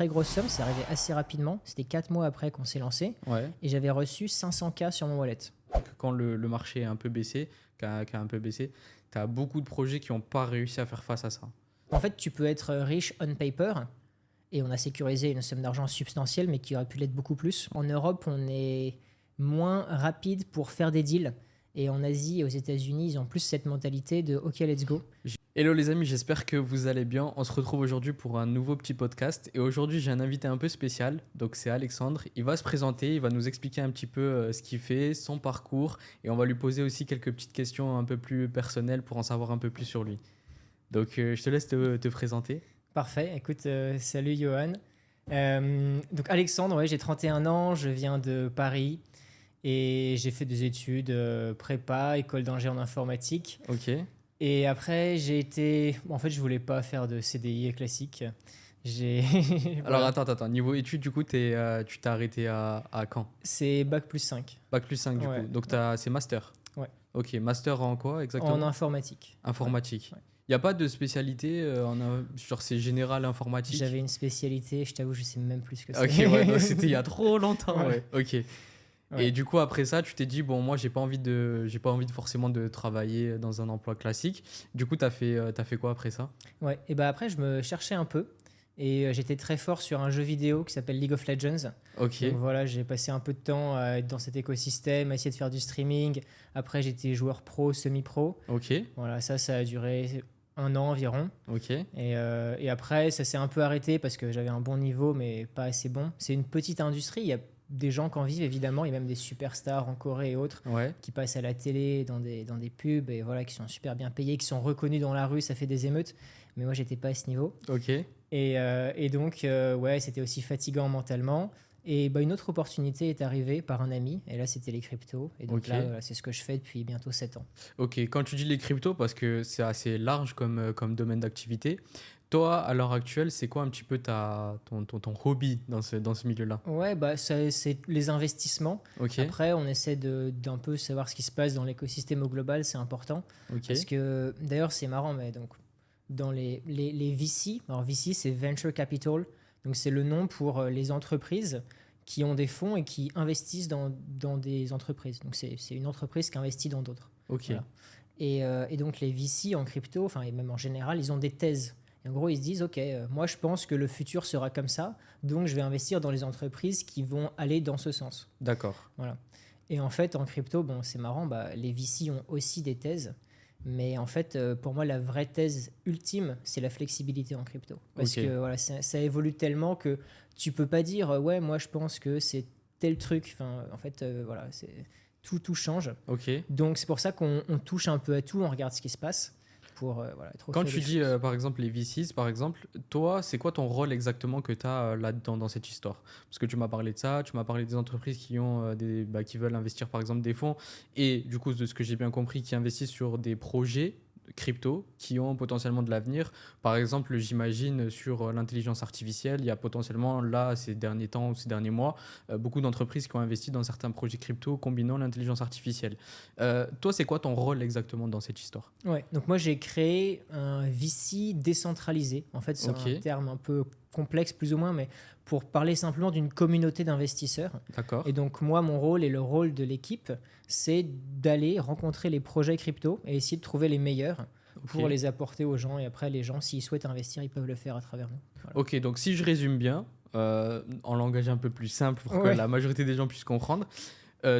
Très grosse somme, c'est arrivé assez rapidement. C'était 4 mois après qu'on s'est lancé. Ouais. Et j'avais reçu 500K sur mon wallet. Quand le marché est un peu baissé, qui a un peu baissé, tu as beaucoup de projets qui n'ont pas réussi à faire face à ça. En fait, tu peux être riche on paper. Et on a sécurisé une somme d'argent substantielle, mais qui aurait pu l'être beaucoup plus. En Europe, on est moins rapide pour faire des deals. Et en Asie et aux États-Unis, ils ont plus cette mentalité de OK, let's go. Hello les amis, j'espère que vous allez bien. On se retrouve aujourd'hui pour un nouveau petit podcast. Et aujourd'hui, j'ai un invité un peu spécial. Donc, c'est Alexandre. Il va se présenter, il va nous expliquer un petit peu ce qu'il fait, son parcours. Et on va lui poser aussi quelques petites questions un peu plus personnelles pour en savoir un peu plus sur lui. Donc, je te laisse te présenter. Parfait. Écoute, salut Johan. Donc Alexandre, ouais, j'ai 31 ans, je viens de Paris et j'ai fait des études prépa, école d'ingé en informatique. Ok. Et après, en fait, je voulais pas faire de CDI classique. Alors, Voilà. attends. Niveau études, du coup, tu t'es arrêté à quand? C'est bac plus 5. Bac plus 5 du Ouais. coup. Donc, c'est master. Ouais. Ok, master en quoi exactement? En informatique. Informatique. Ouais. Il n'y a pas de spécialité, genre c'est général informatique? J'avais une spécialité, je t'avoue, je sais même plus ce que Ok, c'est. ouais, donc c'était il y a trop longtemps. Ouais. Ouais. Ok. Ouais. Et du coup, après ça, tu t'es dit, bon, moi, j'ai pas envie forcément de travailler dans un emploi classique. Du coup, t'as fait quoi après ça? Ouais. Et bah après, je me cherchais un peu et j'étais très fort sur un jeu vidéo qui s'appelle League of Legends. Ok. Donc voilà, j'ai passé un peu de temps à être dans cet écosystème, à essayer de faire du streaming. Après, j'étais joueur pro, semi-pro. Ok. Voilà, ça a duré 1 an environ. Ok. Et après, ça s'est un peu arrêté parce que j'avais un bon niveau, mais pas assez bon. C'est une petite industrie. Il y a des gens qui en vivent, évidemment. Il y a même des superstars en Corée et autres Ouais. qui passent à la télé, dans des pubs, et voilà, qui sont super bien payés, qui sont reconnus dans la rue. Ça fait des émeutes. Mais moi, j'étais pas à ce niveau. Ok. Et donc, ouais, c'était aussi fatigant mentalement. Et bah, une autre opportunité est arrivée par un ami. Et là, c'était les cryptos. Et donc Ok. là, voilà, c'est ce que je fais depuis bientôt 7 ans. Ok. Quand tu dis les cryptos, parce que c'est assez large comme domaine d'activité, toi, à l'heure actuelle, c'est quoi un petit peu ton hobby dans ce milieu-là? Ouais, bah, c'est les investissements. Ok. Après, on essaie d'un peu savoir ce qui se passe dans l'écosystème au global, c'est important. Ok. Parce que, d'ailleurs, c'est marrant, mais donc, dans les VC, alors VC, c'est Venture Capital, donc c'est le nom pour les entreprises qui ont des fonds et qui investissent dans des entreprises. Donc, c'est une entreprise qui investit dans d'autres. Ok. Voilà. Et donc, les VC en crypto, enfin, et même en général, ils ont des thèses. Et en gros, ils se disent, OK, moi, je pense que le futur sera comme ça, donc je vais investir dans les entreprises qui vont aller dans ce sens. D'accord. Voilà. Et en fait, en crypto, bon, c'est marrant, bah, les VC ont aussi des thèses. Mais en fait, pour moi, la vraie thèse ultime, c'est la flexibilité en crypto. Parce Ok. que voilà, ça évolue tellement que tu peux pas dire, ouais, moi, je pense que c'est tel truc. Enfin, en fait, voilà, tout change. Ok. Donc, c'est pour ça qu'on touche un peu à tout, on regarde ce qui se passe pour voilà, être au Quand fait tu des dis, choses. par exemple, les VCs, par exemple, toi, c'est quoi ton rôle exactement que tu as là-dedans, dans cette histoire? Parce que tu m'as parlé de ça, tu m'as parlé des entreprises qui veulent investir, par exemple, des fonds, et du coup, de ce que j'ai bien compris, qui investissent sur des projets crypto qui ont potentiellement de l'avenir. Par exemple, j'imagine sur l'intelligence artificielle, il y a potentiellement là, ces derniers temps ou ces derniers mois, beaucoup d'entreprises qui ont investi dans certains projets crypto combinant l'intelligence artificielle. Toi, c'est quoi ton rôle exactement dans cette histoire? Ouais, donc moi j'ai créé un VC décentralisé. En fait, c'est Ok, un terme un peu complexe plus ou moins, mais pour parler simplement d'une communauté d'investisseurs. d'accord. Et donc moi, mon rôle et le rôle de l'équipe, c'est d'aller rencontrer les projets crypto et essayer de trouver les meilleurs pour Ok. les apporter aux gens. Et après, les gens, s'ils souhaitent investir, ils peuvent le faire à travers nous. Voilà. Ok, donc si je résume bien, en langage un peu plus simple pour que Ouais. la majorité des gens puissent comprendre,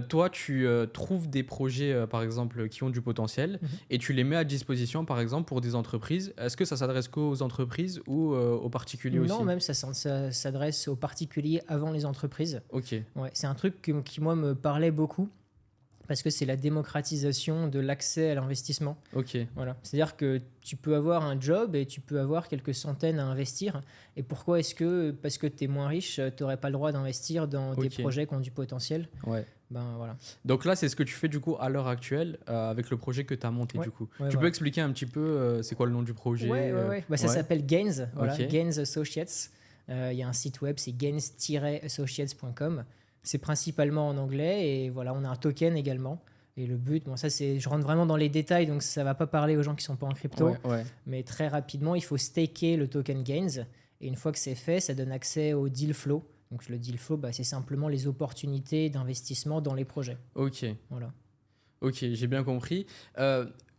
toi, tu trouves des projets, par exemple, qui ont du potentiel Mhm. et tu les mets à disposition, par exemple, pour des entreprises. Est-ce que ça s'adresse qu'aux entreprises ou aux particuliers aussi? Non, même ça s'adresse aux particuliers avant les entreprises. Ok, Ouais, c'est un truc qui, moi, me parlait beaucoup parce que c'est la démocratisation de l'accès à l'investissement. ok, Voilà. C'est-à-dire que tu peux avoir un job et tu peux avoir quelques centaines à investir. Et pourquoi est-ce que, parce que tu es moins riche, tu n'aurais pas le droit d'investir dans des Ok. projets qui ont du potentiel? ouais. Ben voilà. Donc là, c'est ce que tu fais du coup à l'heure actuelle avec le projet que tu as monté Ouais, du coup. ouais, Tu peux voilà. expliquer un petit peu c'est quoi le nom du projet? Ouais. Bah, ça Ouais. s'appelle Gains, voilà, Ok. Gains Associates. Il y a un site web, c'est gains-associates.com. C'est principalement en anglais et voilà, on a un token également. Et le but, bon, ça c'est, je rentre vraiment dans les détails, donc ça va pas parler aux gens qui sont pas en crypto. Ouais. Mais très rapidement, il faut staker le token Gains. Et une fois que c'est fait, ça donne accès au deal flow. Donc le deal flow, c'est simplement les opportunités d'investissement dans les projets. Ok. Voilà. Ok, j'ai bien compris.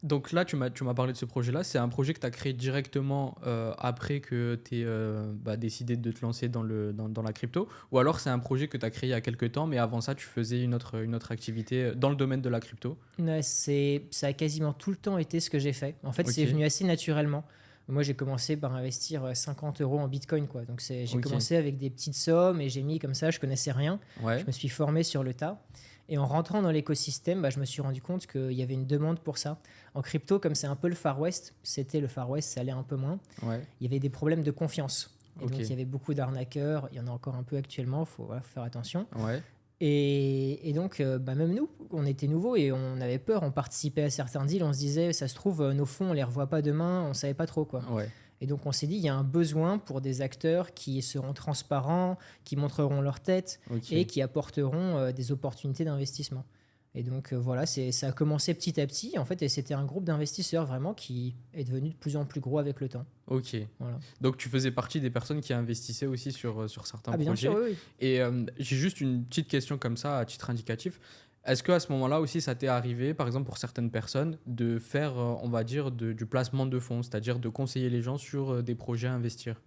Donc là, tu m'as parlé de ce projet-là. C'est un projet que tu as créé directement après que tu aies décidé de te lancer dans la crypto? Ou alors c'est un projet que tu as créé il y a quelques temps, mais avant ça, tu faisais une autre activité dans le domaine de la crypto? Ouais, ça a quasiment tout le temps été ce que j'ai fait. En fait, c'est Ok, venu assez naturellement. Moi, j'ai commencé par investir 50 euros en Bitcoin, quoi. Donc, j'ai ok. commencé avec des petites sommes et j'ai mis comme ça, je connaissais rien. Je Ouais, me suis formé sur le tas. Et en rentrant dans l'écosystème, je me suis rendu compte qu'il y avait une demande pour ça. En crypto, comme c'est un peu le Far West, c'était le Far West, ça allait un peu moins. ouais, Il y avait des problèmes de confiance. Et ok, donc, il y avait beaucoup d'arnaqueurs. Il y en a encore un peu actuellement, faut faire attention. ouais, Et donc, même nous, on était nouveaux et on avait peur, on participait à certains deals, on se disait, ça se trouve, nos fonds, on les revoit pas demain, on savait pas trop quoi. ouais, Et donc, on s'est dit, il y a un besoin pour des acteurs qui seront transparents, qui montreront leur tête et ok, qui apporteront des opportunités d'investissement. Et donc, voilà, ça a commencé petit à petit, en fait, et c'était un groupe d'investisseurs vraiment qui est devenu de plus en plus gros avec le temps. ok. Voilà. Donc tu faisais partie des personnes qui investissaient aussi sur certains Ah, bien sûr, projets. oui, oui. Et j'ai juste une petite question comme ça, à titre indicatif. Est-ce qu'à ce moment-là aussi, ça t'est arrivé, par exemple pour certaines personnes, de faire, on va dire, du placement de fonds, c'est-à-dire de conseiller les gens sur des projets à investir?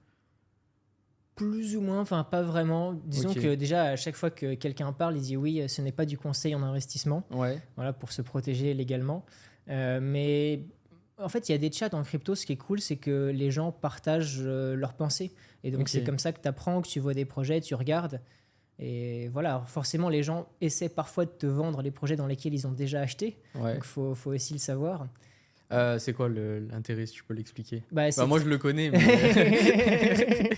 Plus ou moins, enfin pas vraiment. Disons Ok. que déjà, à chaque fois que quelqu'un parle, il dit oui, ce n'est pas du conseil en investissement, Ouais. voilà, pour se protéger légalement. Mais en fait, il y a des chats en crypto. Ce qui est cool, c'est que les gens partagent leurs pensées. Et donc, c'est Ok. comme ça que tu apprends, que tu vois des projets, tu regardes. Et voilà, alors forcément, les gens essaient parfois de te vendre les projets dans lesquels ils ont déjà acheté. Ouais. Donc, faut aussi le savoir. C'est quoi l'intérêt, si tu peux l'expliquer? Bah, Bah, c'est moi, tr- je le connais, mais...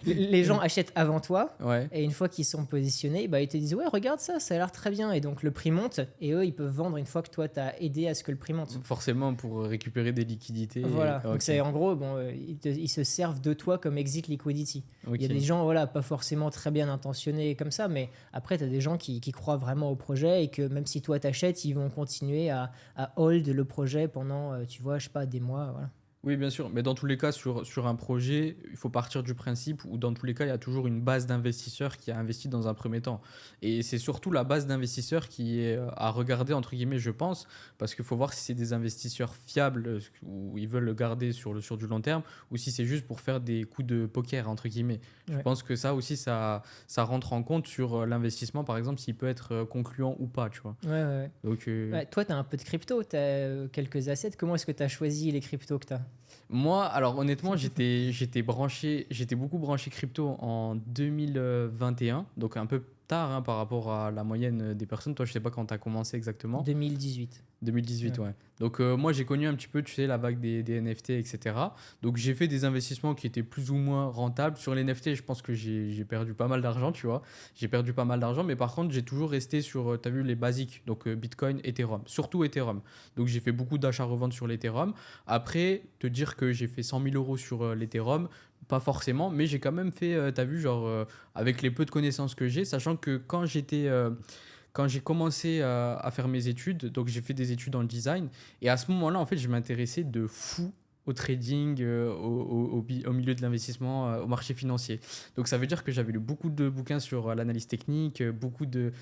Les gens achètent avant toi Ouais. et une fois qu'ils sont positionnés, ils te disent ouais regarde ça, ça a l'air très bien et donc le prix monte et eux ils peuvent vendre une fois que toi tu as aidé à ce que le prix monte. Forcément pour récupérer des liquidités. Voilà, donc Ok. c'est en gros bon, ils se servent de toi comme exit liquidity. Il y a Ok. des gens voilà pas forcément très bien intentionnés comme ça, mais après tu as des gens qui croient vraiment au projet et que même si toi t'achètes, ils vont continuer à hold le projet pendant tu vois je sais pas des mois voilà. Oui, bien sûr. Mais dans tous les cas, sur un projet, il faut partir du principe où, dans tous les cas, il y a toujours une base d'investisseurs qui a investi dans un premier temps. Et c'est surtout la base d'investisseurs qui est à regarder, entre guillemets, je pense, parce qu'il faut voir si c'est des investisseurs fiables ou ils veulent le garder sur du long terme ou si c'est juste pour faire des coups de poker, entre guillemets. Je Ouais. pense que ça aussi, ça rentre en compte sur l'investissement, par exemple, s'il peut être concluant ou pas, tu vois. Ouais, ouais, ouais. Donc, Ouais, toi, tu as un peu de crypto, tu as quelques assets. Comment est-ce que tu as choisi les cryptos que tu as? moi, alors honnêtement, j'étais beaucoup branché crypto en 2021, donc un peu tard hein, par rapport à la moyenne des personnes. Toi, je sais pas quand tu as commencé exactement. 2018. 2018, Ouais. ouais. Donc moi, j'ai connu un petit peu, tu sais, la vague des NFT, etc. Donc j'ai fait des investissements qui étaient plus ou moins rentables. Sur les NFT, je pense que j'ai perdu pas mal d'argent, tu vois. J'ai perdu pas mal d'argent, mais par contre, j'ai toujours resté sur, tu as vu, les basiques, donc Bitcoin, Ethereum, surtout Ethereum. Donc j'ai fait beaucoup d'achats-reventes sur l'Ethereum. Après, te dire que j'ai fait 100 000 euros sur l'Ethereum, pas forcément, mais j'ai quand même fait, tu as vu, genre, avec les peu de connaissances que j'ai, sachant que quand j'ai commencé à faire mes études, donc j'ai fait des études dans le design, et à ce moment-là, en fait, je m'intéressais de fou au trading, au milieu de l'investissement, au marché financier. Donc ça veut dire que j'avais lu beaucoup de bouquins sur l'analyse technique, beaucoup de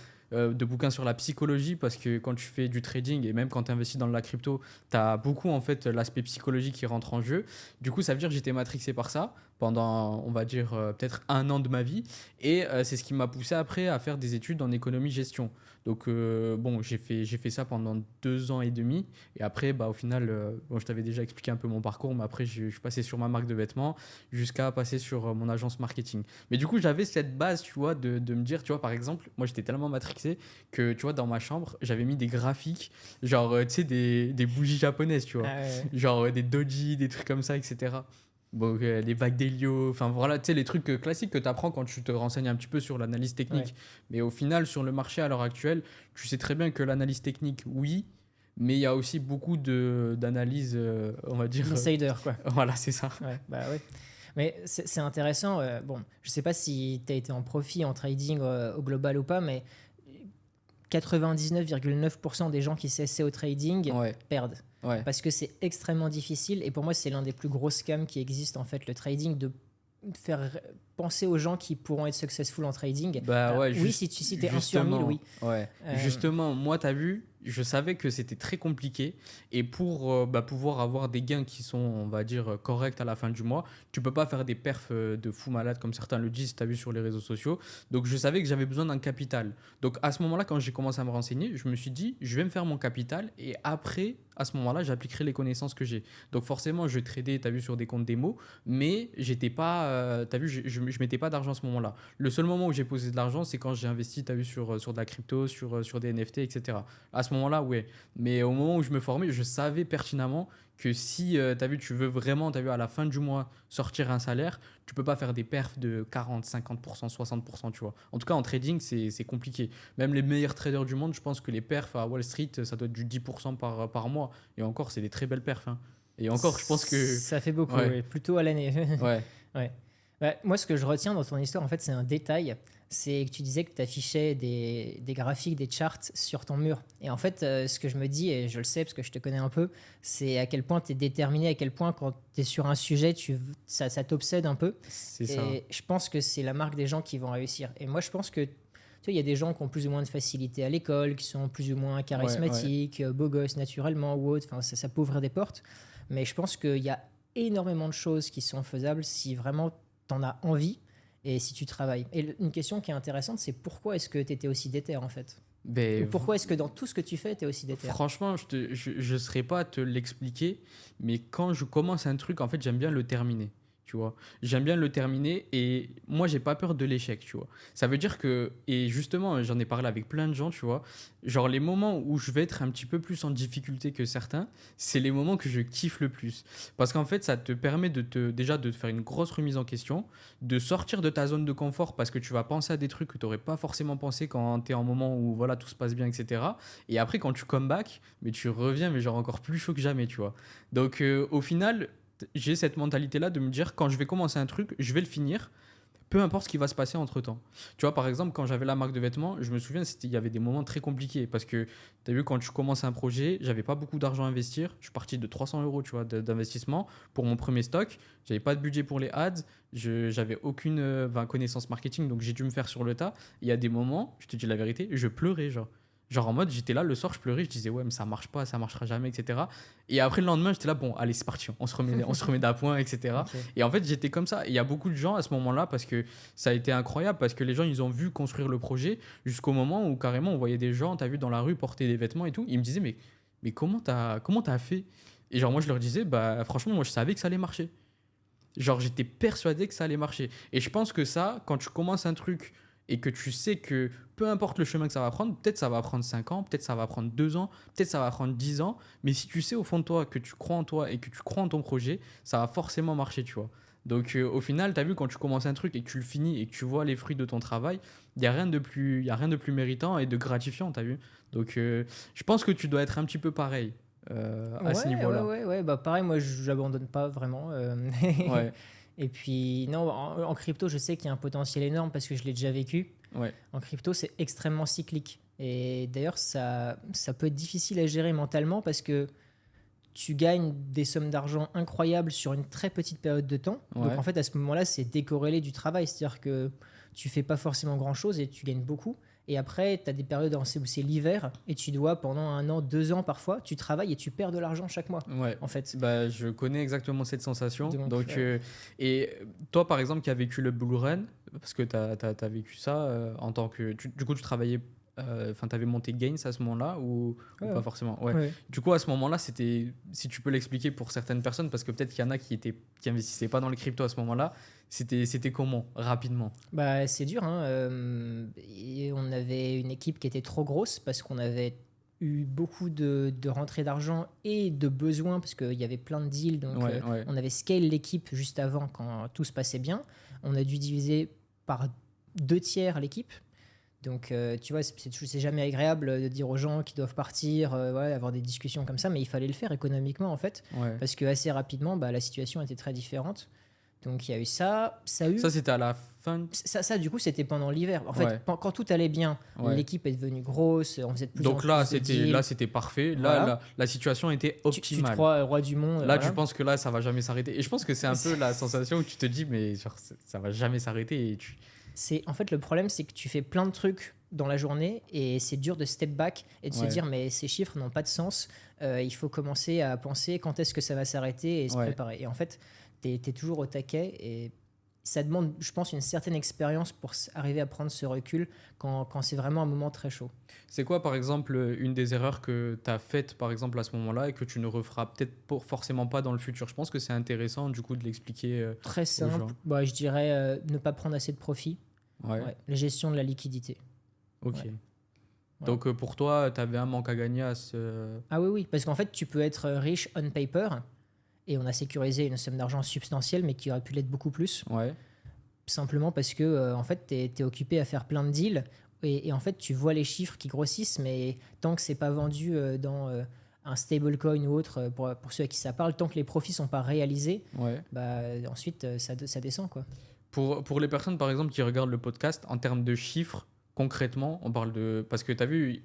bouquins sur la psychologie, parce que quand tu fais du trading, et même quand tu investis dans la crypto, tu as beaucoup en fait l'aspect psychologique qui rentre en jeu. Du coup, ça veut dire que j'étais matrixé par ça pendant, on va dire, peut-être 1 an de ma vie. Et c'est ce qui m'a poussé après à faire des études en économie-gestion. Donc, bon, j'ai fait ça pendant 2 ans et demi. Et après, bah, au final, bon, je t'avais déjà expliqué un peu mon parcours, mais après, je suis passé sur ma marque de vêtements jusqu'à passer sur mon agence marketing. Mais du coup, j'avais cette base, tu vois, de me dire, tu vois, par exemple, moi, j'étais tellement matrixé que, tu vois, dans ma chambre, j'avais mis des graphiques, genre, tu sais, des bougies japonaises, tu vois. Ah ouais, Genre, des doji, des trucs comme ça, etc. Bon, les vagues d'Helio, enfin voilà, tu sais, les trucs classiques que tu apprends quand tu te renseignes un petit peu sur l'analyse ouais. Ouais. technique. Mais au final, sur le marché à l'heure actuelle, tu sais très bien que l'analyse technique, oui, mais il y a aussi beaucoup d'analyses, on va dire. D'insider, quoi. Voilà, c'est ça. Ouais, bah ouais. Mais c'est intéressant. Bon, je sais pas si tu as été en profit en trading au global ou pas, mais 99,9% des gens qui s'essaient au trading Ouais, perdent. Ouais. parce que c'est extrêmement difficile. Et pour moi, c'est l'un des plus gros scams qui existent, en fait, le trading, de faire penser aux gens qui pourront être successful en trading. Bah Alors, ouais, oui, si t'es 1 sur 1000, oui. ouais. Euh, Justement, moi, t'as vu, je savais que c'était très compliqué et pour pouvoir avoir des gains qui sont, on va dire, corrects à la fin du mois, tu peux pas faire des perfs de fou malade comme certains le disent, t'as vu sur les réseaux sociaux. Donc, je savais que j'avais besoin d'un capital. Donc, à ce moment-là, quand j'ai commencé à me renseigner, je me suis dit, je vais me faire mon capital et après, à ce moment-là, j'appliquerai les connaissances que j'ai. Donc, forcément, je tradais, t'as vu, sur des comptes démo, mais j'étais pas, t'as vu, je mettais pas d'argent à ce moment-là. Le seul moment où j'ai posé de l'argent, c'est quand j'ai investi, tu as vu, sur de la crypto, sur des NFT, etc. À ce moment-là, ouais. Mais au moment où je me formais, je savais pertinemment que si tu as vu, tu veux vraiment, tu as vu, à la fin du mois sortir un salaire, tu peux pas faire des perfs de 40, 50%, 60%, tu vois. En tout cas, en trading, c'est compliqué. Même les meilleurs traders du monde, je pense que les perfs à Wall Street, ça doit être du 10% par mois. Et encore, c'est des très belles perfs, hein. Et encore, je pense que. Ça fait beaucoup, Ouais, oui, plutôt à l'année. ouais, Ouais. Bah, moi, ce que je retiens dans ton histoire, en fait, c'est un détail. C'est que tu disais que tu affichais des graphiques, des charts sur ton mur. Et en fait, ce que je me dis, et je le sais parce que je te connais un peu, c'est à quel point tu es déterminé, à quel point quand tu es sur un sujet, ça t'obsède un peu. c'est ça. Et je pense que c'est la marque des gens qui vont réussir. Et moi, je pense que, tu sais, il y a des gens qui ont plus ou moins de facilité à l'école, qui sont plus ou moins Ouais, ouais. charismatiques, beaux gosses naturellement ou autre. Enfin, ça peut ouvrir des portes. Mais je pense qu'il y a énormément de choses qui sont faisables si vraiment tu en as envie et si tu travailles. Et une question qui est intéressante, c'est pourquoi est-ce que tu étais aussi déter en fait? Ou Ben, pourquoi est-ce que dans tout ce que tu fais, tu es aussi déter? franchement, je serais pas à te l'expliquer, mais quand je commence un truc, en fait, j'aime bien le terminer. Tu vois, j'aime bien le terminer et moi, j'ai pas peur de l'échec, tu vois. Ça veut dire que, et justement, j'en ai parlé avec plein de gens, tu vois, genre les moments où je vais être un petit peu plus en difficulté que certains, c'est les moments que je kiffe le plus. Parce qu'en fait, ça te permet déjà de te faire une grosse remise en question, de sortir de ta zone de confort parce que tu vas penser à des trucs que tu n'aurais pas forcément pensé quand tu es en moment où voilà, tout se passe bien, etc. Et après, quand tu come back, mais tu reviens, mais genre encore plus chaud que jamais, tu vois. Donc, au final, j'ai cette mentalité-là de me dire, quand je vais commencer un truc, je vais le finir, peu importe ce qui va se passer entre temps. Tu vois, par exemple, quand j'avais la marque de vêtements, je me souviens, il y avait des moments très compliqués parce que tu as vu, quand tu commences un projet, j'avais pas beaucoup d'argent à investir. Je suis parti de 300 euros, tu vois, d'investissement pour mon premier stock. J'avais pas de budget pour les ads. J'avais aucune connaissance marketing, donc j'ai dû me faire sur le tas. Il y a des moments, je te dis la vérité, je pleurais, genre. Genre en mode, j'étais là le soir, je pleurais, je disais ouais, mais ça marche pas, ça marchera jamais, etc. Et après le lendemain, j'étais là, bon, allez, c'est parti, on se remet d'appoint, etc. Ok. Et en fait, j'étais comme ça. Et il y a beaucoup de gens à ce moment-là, parce que ça a été incroyable, parce que les gens, ils ont vu construire le projet jusqu'au moment où carrément on voyait des gens, t'as vu, dans la rue porter des vêtements et tout. Ils me disaient, mais comment t'as fait? Et genre, moi, je leur disais, bah, franchement, moi, je savais que ça allait marcher. Genre, j'étais persuadé que ça allait marcher. Et je pense que ça, quand tu commences un truc et que tu sais que peu importe le chemin que ça va prendre, peut-être ça va prendre 5 ans, peut-être ça va prendre 2 ans, peut-être ça va prendre 10 ans, mais si tu sais au fond de toi que tu crois en toi et que tu crois en ton projet, ça va forcément marcher, tu vois. Donc au final, tu as vu, quand tu commences un truc et que tu le finis et que tu vois les fruits de ton travail, il n'y a rien de plus, y a rien de plus méritant et de gratifiant, tu as vu. Donc je pense que tu dois être un petit peu pareil à ce niveau-là. Ouais. Bah, pareil, moi, j'abandonne pas vraiment. Ouais, Et puis, non, en crypto, je sais qu'il y a un potentiel énorme parce que je l'ai déjà vécu. ouais, En crypto, c'est extrêmement cyclique. Et d'ailleurs, ça peut être difficile à gérer mentalement parce que tu gagnes des sommes d'argent incroyables sur une très petite période de temps. Donc, en ouais. fait, à ce moment-là, c'est décorrélé du travail. C'est-à-dire que tu fais pas forcément grand-chose et tu gagnes beaucoup. Et après, tu as des périodes où c'est l'hiver et tu dois, pendant 1 an, 2 ans parfois, tu travailles et tu perds de l'argent chaque mois, Ouais, en fait. bah, je connais exactement cette sensation. Donc, Donc, et toi, par exemple, qui as vécu le Bull Run, parce que tu as vécu ça en tant que. Du coup, tu travaillais. Enfin, tu avais monté Gains à ce moment-là ou ouais, pas forcément? Ouais. ouais. Du coup, à ce moment-là, c'était. Si tu peux l'expliquer pour certaines personnes, parce que peut-être qu'il y en a qui investissaient pas dans les cryptos à ce moment-là, c'était comment? Rapidement. Bah, c'est dur, hein. Et on avait une équipe qui était trop grosse parce qu'on avait eu beaucoup de rentrées d'argent et de besoins parce qu'il y avait plein de deals. Donc, Ouais, ouais. on avait scale l'équipe juste avant quand tout se passait bien. On a dû diviser par 2 tiers l'équipe. Donc, tu vois, c'est jamais agréable de dire aux gens qui doivent partir, ouais, avoir des discussions comme ça, mais il fallait le faire économiquement en fait, Ouais. parce que assez rapidement, bah, la situation était très différente. Donc il y a eu ça. Ça a eu Ça, c'était à la fin. ça, du coup, c'était pendant l'hiver. En fait, Ouais. quand tout allait bien, Ouais. l'équipe est devenue grosse, on faisait de plus en Donc là, plus de deals. c'était parfait. Là, Voilà. la situation était Tu te optimale. crois roi du monde. Là, Voilà. tu penses que là, ça va jamais s'arrêter. Et je pense que c'est un peu la sensation où tu te dis, mais genre, ça va jamais s'arrêter. En fait, le problème, c'est que tu fais plein de trucs dans la journée et c'est dur de step back et de se Ouais. dire, mais ces chiffres n'ont pas de sens. Il faut commencer à penser quand est-ce que ça va s'arrêter et se Ouais. préparer. Et en fait, tu es toujours au taquet et ça demande, je pense, une certaine expérience pour arriver à prendre ce recul quand c'est vraiment un moment très chaud. C'est quoi, par exemple, une des erreurs que tu as faites, par exemple, à ce moment-là et que tu ne referas peut-être forcément pas dans le futur? Je pense que c'est intéressant, du coup, de l'expliquer Très aux simple, gens. bah, je dirais ne pas prendre assez de profit. Ouais, Ouais, la gestion de la liquidité. ok. Ouais. Donc, pour toi, tu avais un manque à gagner à ce. Ah oui, oui, parce qu'en fait, tu peux être riche on paper et on a sécurisé une somme d'argent substantielle, mais qui aurait pu l'être beaucoup plus. Ouais, Simplement parce que en fait, tu es occupé à faire plein de deals et en fait, tu vois les chiffres qui grossissent, mais tant que c'est pas vendu dans un stablecoin ou autre, pour ceux à qui ça parle, tant que les profits sont pas réalisés, ouais. bah, ensuite, ça descend, quoi. Pour les personnes, par exemple, qui regardent le podcast, en termes de chiffres, concrètement, on parle de. Parce que tu as vu,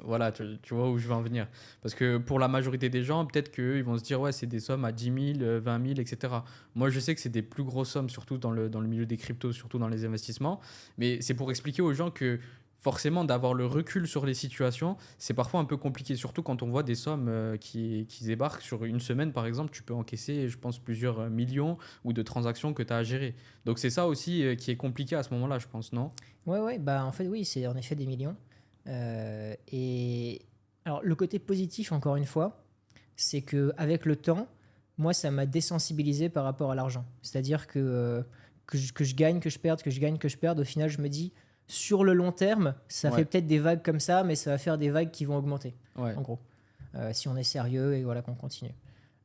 voilà, tu vois où je veux en venir. Parce que pour la majorité des gens, peut-être qu'eux, ils vont se dire, ouais, c'est des sommes à 10 000, 20 000, etc. Moi, je sais que c'est des plus grosses sommes, surtout dans le milieu des cryptos, surtout dans les investissements. Mais c'est pour expliquer aux gens que forcément, d'avoir le recul sur les situations, c'est parfois un peu compliqué, surtout quand on voit des sommes qui débarquent sur une semaine, par exemple, tu peux encaisser, je pense, plusieurs millions ou de transactions que tu as à gérer. Donc c'est ça aussi qui est compliqué à ce moment-là, je pense, non? Ouais, bah en fait, oui, c'est en effet des millions. Et alors, le côté positif, encore une fois, c'est que avec le temps, moi, ça m'a désensibilisé par rapport à l'argent. C'est-à-dire que je gagne, que je perde, que je gagne, que je perde. Au final, je me dis, sur le long terme, ça Ouais. fait peut-être des vagues comme ça, mais ça va faire des vagues qui vont augmenter, Ouais. en gros. Si on est sérieux et voilà qu'on continue.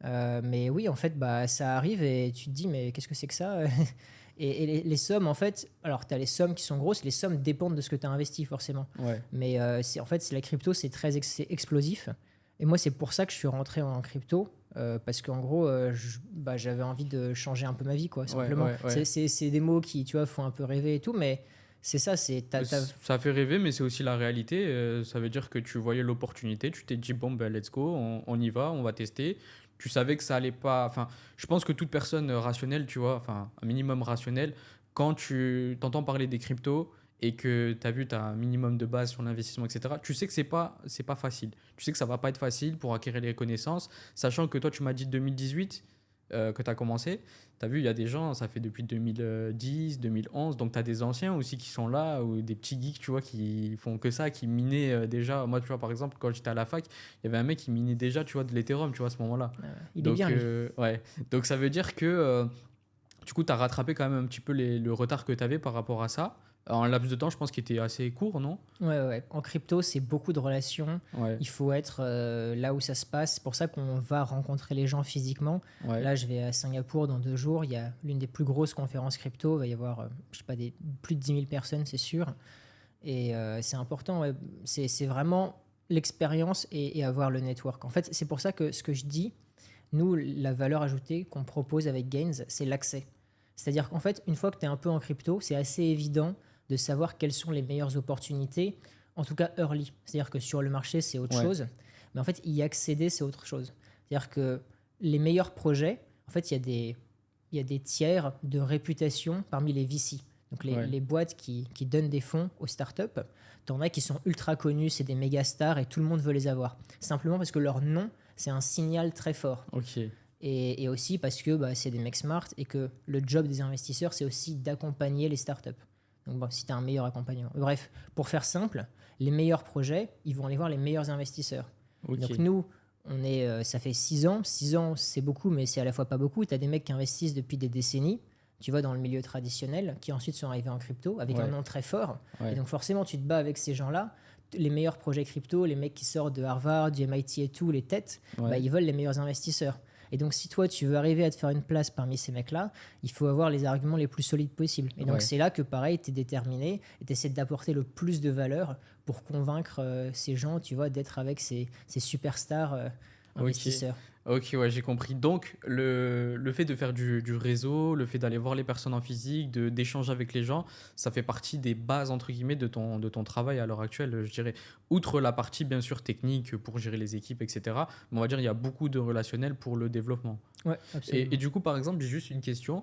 Mais oui, en fait, bah, ça arrive et tu te dis, mais qu'est-ce que c'est que ça? Et les sommes, en fait, alors tu as les sommes qui sont grosses, les sommes dépendent de ce que tu as investi forcément. Ouais. Mais en fait, c'est la crypto, c'est très c'est explosif. Et moi, c'est pour ça que je suis rentré en crypto, parce qu'en gros, bah, j'avais envie de changer un peu ma vie, quoi, simplement. Ouais. C'est des mots qui, tu vois, font un peu rêver et tout, mais c'est ça, Ça fait rêver, mais c'est aussi la réalité. Ça veut dire que tu voyais l'opportunité, tu t'es dit, bon, ben, let's go, on y va, on va tester. Tu savais que ça allait pas. Enfin, je pense que toute personne rationnelle, tu vois, enfin, un minimum rationnel, quand tu t'entends parler des cryptos et que tu as vu, tu as un minimum de base sur l'investissement, etc., tu sais que c'est pas facile. Tu sais que ça va pas être facile pour acquérir les connaissances, sachant que toi, tu m'as dit 2018 que tu as commencé. Tu as vu, il y a des gens, ça fait depuis 2010, 2011, donc tu as des anciens aussi qui sont là, ou des petits geeks, tu vois, qui font que ça, qui minaient déjà. Moi, tu vois, par exemple, quand j'étais à la fac, il y avait un mec qui minait déjà, tu vois, de l'Ethereum, tu vois, à ce moment-là. il est Donc, bien, lui. ouais. Donc, ça veut dire que, du coup, tu as rattrapé quand même un petit peu le retard que tu avais par rapport à ça. En un laps de temps, je pense qu'il était assez court, non? Ouais. En crypto, c'est beaucoup de relations. Ouais, Il faut être là où ça se passe. C'est pour ça qu'on va rencontrer les gens physiquement. ouais, Là, je vais à Singapour dans 2 jours. Il y a l'une des plus grosses conférences crypto. Il va y avoir, je sais pas, plus de 10 000 personnes, c'est sûr. Et c'est important. Ouais. C'est vraiment l'expérience et avoir le network. En fait, c'est pour ça que ce que je dis, nous, la valeur ajoutée qu'on propose avec Gains, c'est l'accès. C'est-à-dire qu'en fait, une fois que tu es un peu en crypto, c'est assez évident de savoir quelles sont les meilleures opportunités, en tout cas early. C'est-à-dire que sur le marché, c'est autre ouais, chose, mais en fait, y accéder, c'est autre chose. C'est-à-dire que les meilleurs projets, en fait, il y a des tiers de réputation parmi les VC. Donc ouais. les boîtes qui donnent des fonds aux startups, t'en as qui sont ultra connus, c'est des méga stars et tout le monde veut les avoir. Simplement parce que leur nom, c'est un signal très fort. Ok. Et aussi parce que bah, c'est des mecs smart et que le job des investisseurs, c'est aussi d'accompagner les startups. Donc bon, si tu as un meilleur accompagnement. Bref, pour faire simple, les meilleurs projets, ils vont aller voir les meilleurs investisseurs. Ok. Donc nous, ça fait 6 ans. 6 ans, c'est beaucoup, mais c'est à la fois pas beaucoup. Tu as des mecs qui investissent depuis des décennies, tu vois, dans le milieu traditionnel, qui ensuite sont arrivés en crypto avec Ouais. un nom très fort. Ouais. Et donc forcément, tu te bats avec ces gens-là. Les meilleurs projets crypto, les mecs qui sortent de Harvard, du MIT et tout, les têtes, Ouais. bah, ils veulent les meilleurs investisseurs. Et donc, si toi, tu veux arriver à te faire une place parmi ces mecs-là, il faut avoir les arguments les plus solides possibles. Et donc, Ouais. c'est là que, pareil, tu es déterminé et tu essaies d'apporter le plus de valeur pour convaincre ces gens, tu vois, d'être avec ces superstars Ok. investisseurs. Ok, ouais, j'ai compris. Donc, le fait de faire du réseau, le fait d'aller voir les personnes en physique, d'échanger avec les gens, ça fait partie des bases, entre guillemets, de ton travail à l'heure actuelle, je dirais. Outre la partie, bien sûr, technique pour gérer les équipes, etc. Mais on va dire il y a beaucoup de relationnel pour le développement. Ouais, Et absolument. du coup, par exemple, j'ai juste une question.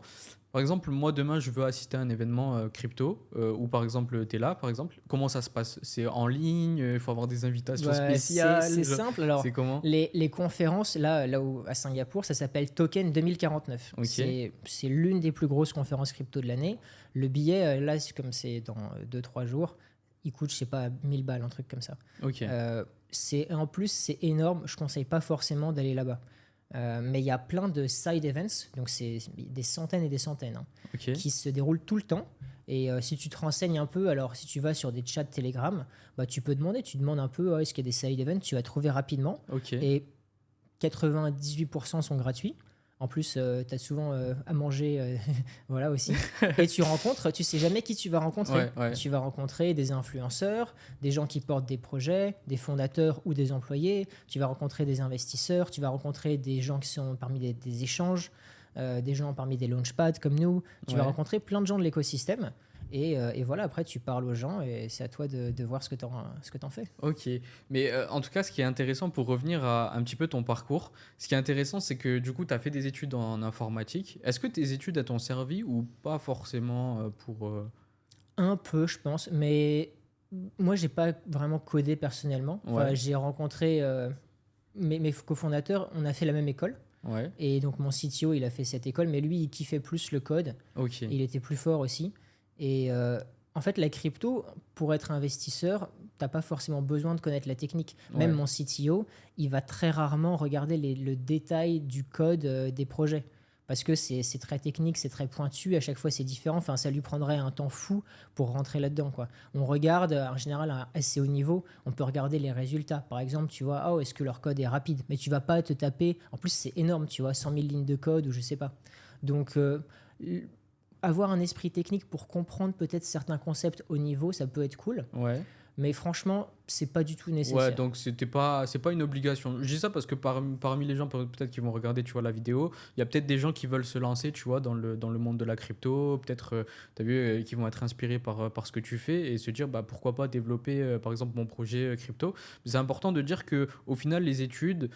Par exemple, moi, demain, je veux assister à un événement crypto, ou par exemple, tu es là, par exemple. Comment ça se passe? C'est en ligne? Il faut avoir des invitations Bah, c'est spéciales? simple. Alors, C'est comment? les conférences, là où, à Singapour, ça s'appelle Token 2049. Ok, C'est l'une des plus grosses conférences crypto de l'année. Le billet, là, comme c'est dans 2 3 jours, il coûte, je sais pas, 1000 balles, un truc comme ça. ok, En plus, c'est énorme. Je conseille pas forcément d'aller là-bas. Mais il y a plein de side events, donc c'est des centaines et des centaines, hein, ok, qui se déroulent tout le temps. Et si tu te renseignes un peu, alors si tu vas sur des chats Telegram, bah, tu demandes un peu est-ce qu'il y a des side events, tu vas trouver rapidement. ok. Et 98% sont gratuits. En plus, tu as souvent à manger, voilà aussi. Et tu sais jamais qui tu vas rencontrer. Ouais, ouais, Tu vas rencontrer des influenceurs, des gens qui portent des projets, des fondateurs ou des employés. Tu vas rencontrer des investisseurs, tu vas rencontrer des gens qui sont parmi des échanges, des gens parmi des launchpads comme nous. Tu vas ouais. rencontrer plein de gens de l'écosystème. Et voilà, après, tu parles aux gens et c'est à toi de voir ce que tu en fais. Ok. Mais en tout cas, ce qui est intéressant pour revenir à un petit peu ton parcours, ce qui est intéressant, c'est que du coup, tu as fait des études en informatique. Est-ce que tes études elles t'ont servi ou pas forcément pour. Un peu, je pense, mais moi, j'ai pas vraiment codé personnellement. Enfin, Ouais, j'ai rencontré mes cofondateurs, on a fait la même école. ouais, Et donc, mon CTO, il a fait cette école, mais lui, il kiffait plus le code. ok. Il était plus fort aussi. Et en fait, la crypto, pour être investisseur, t'as pas forcément besoin de connaître la technique. Même Ouais, mon CTO, il va très rarement regarder le détail du code des projets. Parce que c'est très technique, c'est très pointu, à chaque fois c'est différent. Enfin, ça lui prendrait un temps fou pour rentrer là-dedans, quoi. On regarde, en général, à assez haut niveau, on peut regarder les résultats. Par exemple, tu vois, oh, est-ce que leur code est rapide? Mais tu vas pas te taper. En plus, c'est énorme, tu vois, 100 000 lignes de code ou je sais pas. Donc, avoir un esprit technique pour comprendre peut-être certains concepts au niveau, ça peut être cool. ouais. Mais franchement, c'est pas du tout Ouais, nécessaire. donc c'est pas une obligation. Je dis ça parce que parmi les gens peut-être qui vont regarder, tu vois, la vidéo, il y a peut-être des gens qui veulent se lancer, tu vois, dans le monde de la crypto, peut-être, tu as vu, qui vont être inspirés par ce que tu fais et se dire, bah, pourquoi pas développer, par exemple, mon projet crypto. Mais c'est important de dire que au final, les études,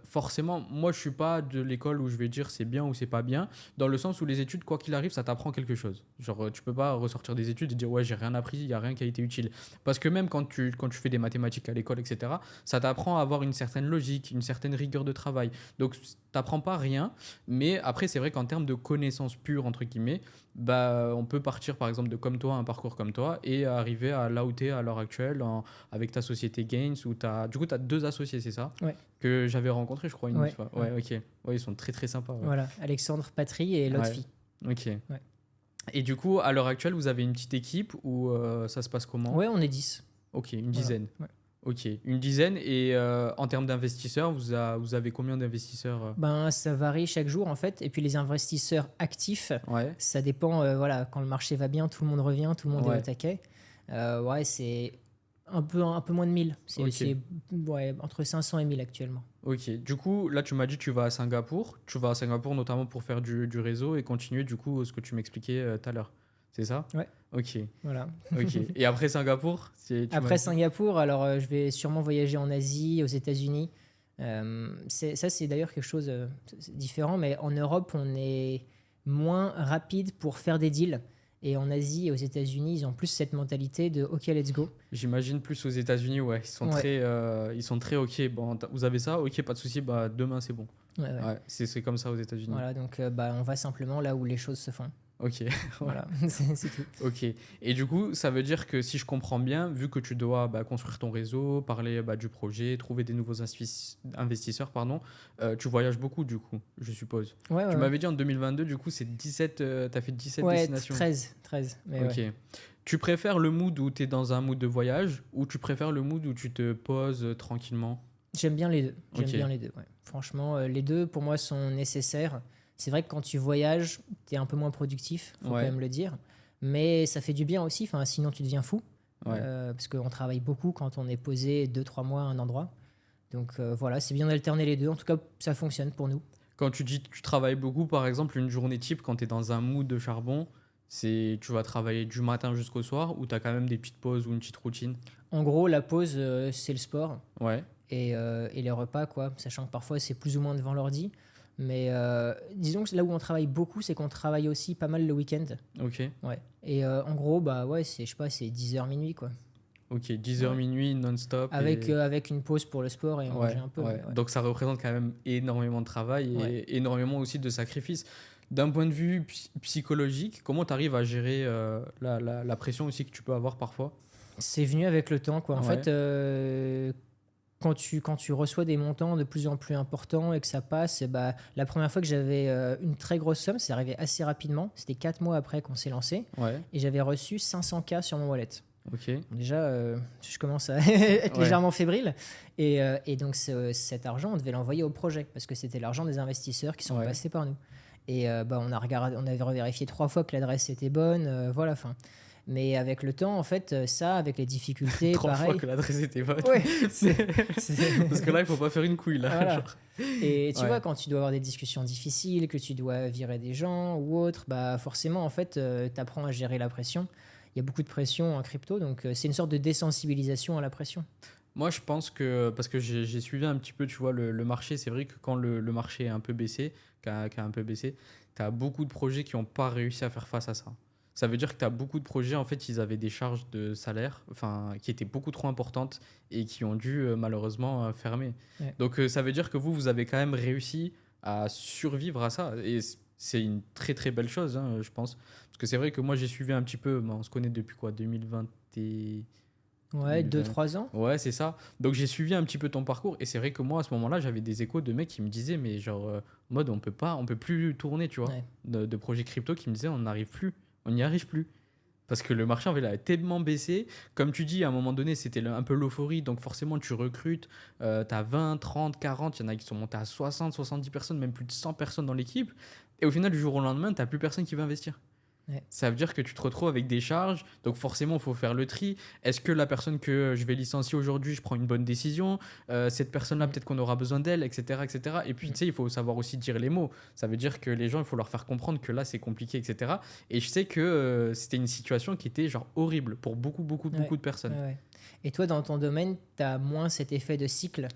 forcément, moi, je suis pas de l'école où je vais dire c'est bien ou c'est pas bien, dans le sens où les études, quoi qu'il arrive, ça t'apprend quelque chose. Genre, tu peux pas ressortir des études et dire, ouais, j'ai rien appris, il y a rien qui a été utile. Parce que même quand tu fais des mathématiques à l'école, etc., ça t'apprend à avoir une certaine logique, une certaine rigueur de travail. Donc, t'apprends pas rien, mais après, c'est vrai qu'en termes de connaissances pures, entre guillemets, bah, on peut partir, par exemple, de comme toi, un parcours comme toi, et arriver à là où tu es à l'heure actuelle, avec ta société Gains, où du coup, tu as deux associés, c'est ça? Ouais, Que j'avais rencontré, je crois, une ouais, fois. ouais. Ouais, ok. Ouais, ils sont très, très sympas. Ouais. Voilà, Alexandre Patry et Ouais, Lotfi. ok. Ouais. Et du coup, à l'heure actuelle, vous avez une petite équipe ou ça se passe comment? Ouais, on est 10. Ok, une Voilà. dizaine. Ouais. Ok, une dizaine. Et en termes d'investisseurs, vous avez combien d'investisseurs Ben, ça varie chaque jour en fait. Et puis les investisseurs actifs, Ouais, ça dépend. Voilà, quand le marché va bien, tout le monde revient, tout le monde est au ouais, taquet. Ouais, c'est un peu moins de 1000. ok, Ouais, entre 500 et 1000 actuellement. ok. Du coup, là, tu m'as dit que tu vas à Singapour. Tu vas à Singapour notamment pour faire du réseau et continuer du coup ce que tu m'expliquais tout à l'heure. C'est ça? Ouais, Ok, voilà. ok. Et après Singapour, tu m'as Après dit? Singapour, alors je vais sûrement voyager en Asie, aux États-Unis. Ça, c'est d'ailleurs quelque chose c'est différent, mais en Europe, on est moins rapide pour faire des deals. Et en Asie et aux États-Unis, ils ont plus cette mentalité de OK, let's go. J'imagine plus aux États-Unis, ouais. Ouais, Ils sont très ok. Bon, vous avez ça? Ok, pas de souci. Bah, demain, c'est bon. ouais, ouais. Ouais, c'est comme ça aux États-Unis. Voilà, donc bah, on va simplement là où les choses se font. Ok, ouais. Voilà, c'est tout. Ok. Et du coup, ça veut dire que si je comprends bien, vu que tu dois bah, construire ton réseau, parler bah, du projet, trouver des nouveaux investisseurs, pardon, tu voyages beaucoup du coup, je suppose. Ouais, ouais, Tu ouais. m'avais dit en 2022, du coup, c'est 17, tu as fait 17 Ouais, destinations. 13, mais Ok. ouais. Tu préfères le mood où tu es dans un mood de voyage ou tu préfères le mood où tu te poses tranquillement? J'aime bien les deux. J'aime Ok. bien les deux, ouais. Franchement, les deux, pour moi, sont nécessaires. C'est vrai que quand tu voyages, tu es un peu moins productif, faut quand Ouais. même le dire. Mais ça fait du bien aussi, enfin, sinon tu deviens fou. Ouais. Parce qu'on travaille beaucoup quand on est posé 2 3 mois à un endroit. Donc voilà, c'est bien d'alterner les deux. En tout cas, ça fonctionne pour nous. Quand tu dis que tu travailles beaucoup, par exemple, une journée type, quand tu es dans un mood de charbon, tu vas travailler du matin jusqu'au soir ou tu as quand même des petites pauses ou une petite routine? En gros, la pause, c'est le sport Ouais, et les repas, quoi. Sachant que parfois, c'est plus ou moins devant l'ordi. Mais disons que là où on travaille beaucoup, c'est qu'on travaille aussi pas mal le week-end. ok. Ouais. Et en gros, bah ouais, c'est, je sais pas, c'est 10h minuit, quoi. Ok, 10h Ouais. minuit, non-stop. Avec une pause pour le sport et manger Ouais, un peu. ouais. Mais ouais. Donc ça représente quand même énormément de travail Ouais. et énormément aussi de sacrifices. D'un point de vue psychologique, comment tu arrives à gérer la pression aussi que tu peux avoir parfois? C'est venu avec le temps, quoi. En fait, Ouais, quand tu reçois des montants de plus en plus importants et que ça passe, et bah, la première fois que j'avais une très grosse somme, c'est arrivé assez rapidement. C'était 4 mois après qu'on s'est lancé. ouais, Et j'avais reçu 500K sur mon wallet. ok. Bon, déjà, je commence à être Ouais, légèrement fébrile. Et donc, cet argent, on devait l'envoyer au projet parce que c'était l'argent des investisseurs qui sont ouais. passés par nous. Et bah, on avait revérifié 3 fois que l'adresse était bonne. Voilà, enfin. Mais avec le temps, en fait, ça, avec les difficultés, 3 fois pareil. que l'adresse était bonne. Ouais, Parce que là, il faut pas faire une couille, là. voilà. Genre. Et tu vois, Ouais. quand tu dois avoir des discussions difficiles, que tu dois virer des gens ou autre, bah forcément, en fait, tu apprends à gérer la pression. Il y a beaucoup de pression en crypto, donc c'est une sorte de désensibilisation à la pression. Moi, je pense que, parce que j'ai suivi un petit peu, tu vois, le marché, c'est vrai que quand le marché est un peu baissé, qui a un peu baissé, tu as beaucoup de projets qui n'ont pas réussi à faire face à ça. Ça veut dire que tu as beaucoup de projets, en fait, ils avaient des charges de salaire, enfin, qui étaient beaucoup trop importantes et qui ont dû malheureusement fermer. Ouais. Donc, ça veut dire que vous avez quand même réussi à survivre à ça. Et c'est une très très belle chose, hein, je pense. Parce que c'est vrai que moi, j'ai suivi un petit peu, on se connaît depuis quoi, 2020 et... Ouais, 2020. 2-3 ans. Ouais, c'est ça. Donc j'ai suivi un petit peu ton parcours et c'est vrai que moi à ce moment-là, j'avais des échos de mecs qui me disaient mais genre mode on peut plus tourner, tu vois, Ouais. de projets crypto qui me disaient on n'arrive plus, on n'y arrive plus. Parce que le marché en fait, il avait tellement baissé. Comme tu dis, à un moment donné, c'était un peu l'euphorie. Donc forcément, tu recrutes. Tu as 20, 30, 40. Il y en a qui sont montés à 60, 70 personnes, même plus de 100 personnes dans l'équipe. Et au final, du jour au lendemain, tu n'as plus personne qui veut investir. Ouais. Ça veut dire que tu te retrouves avec des charges, donc forcément il faut faire le tri. Est-ce que la personne que je vais licencier aujourd'hui, je prends une bonne décision? Cette personne-là, Mm. peut-être qu'on aura besoin d'elle, etc., etc. Et puis Mm. tu sais, il faut savoir aussi dire les mots. Ça veut dire que les gens, il faut leur faire comprendre que là c'est compliqué, etc. Et je sais que c'était une situation qui était genre horrible pour beaucoup, beaucoup, Ouais. beaucoup de personnes. Ouais, ouais. Et toi, dans ton domaine, tu as moins cet effet de cycle.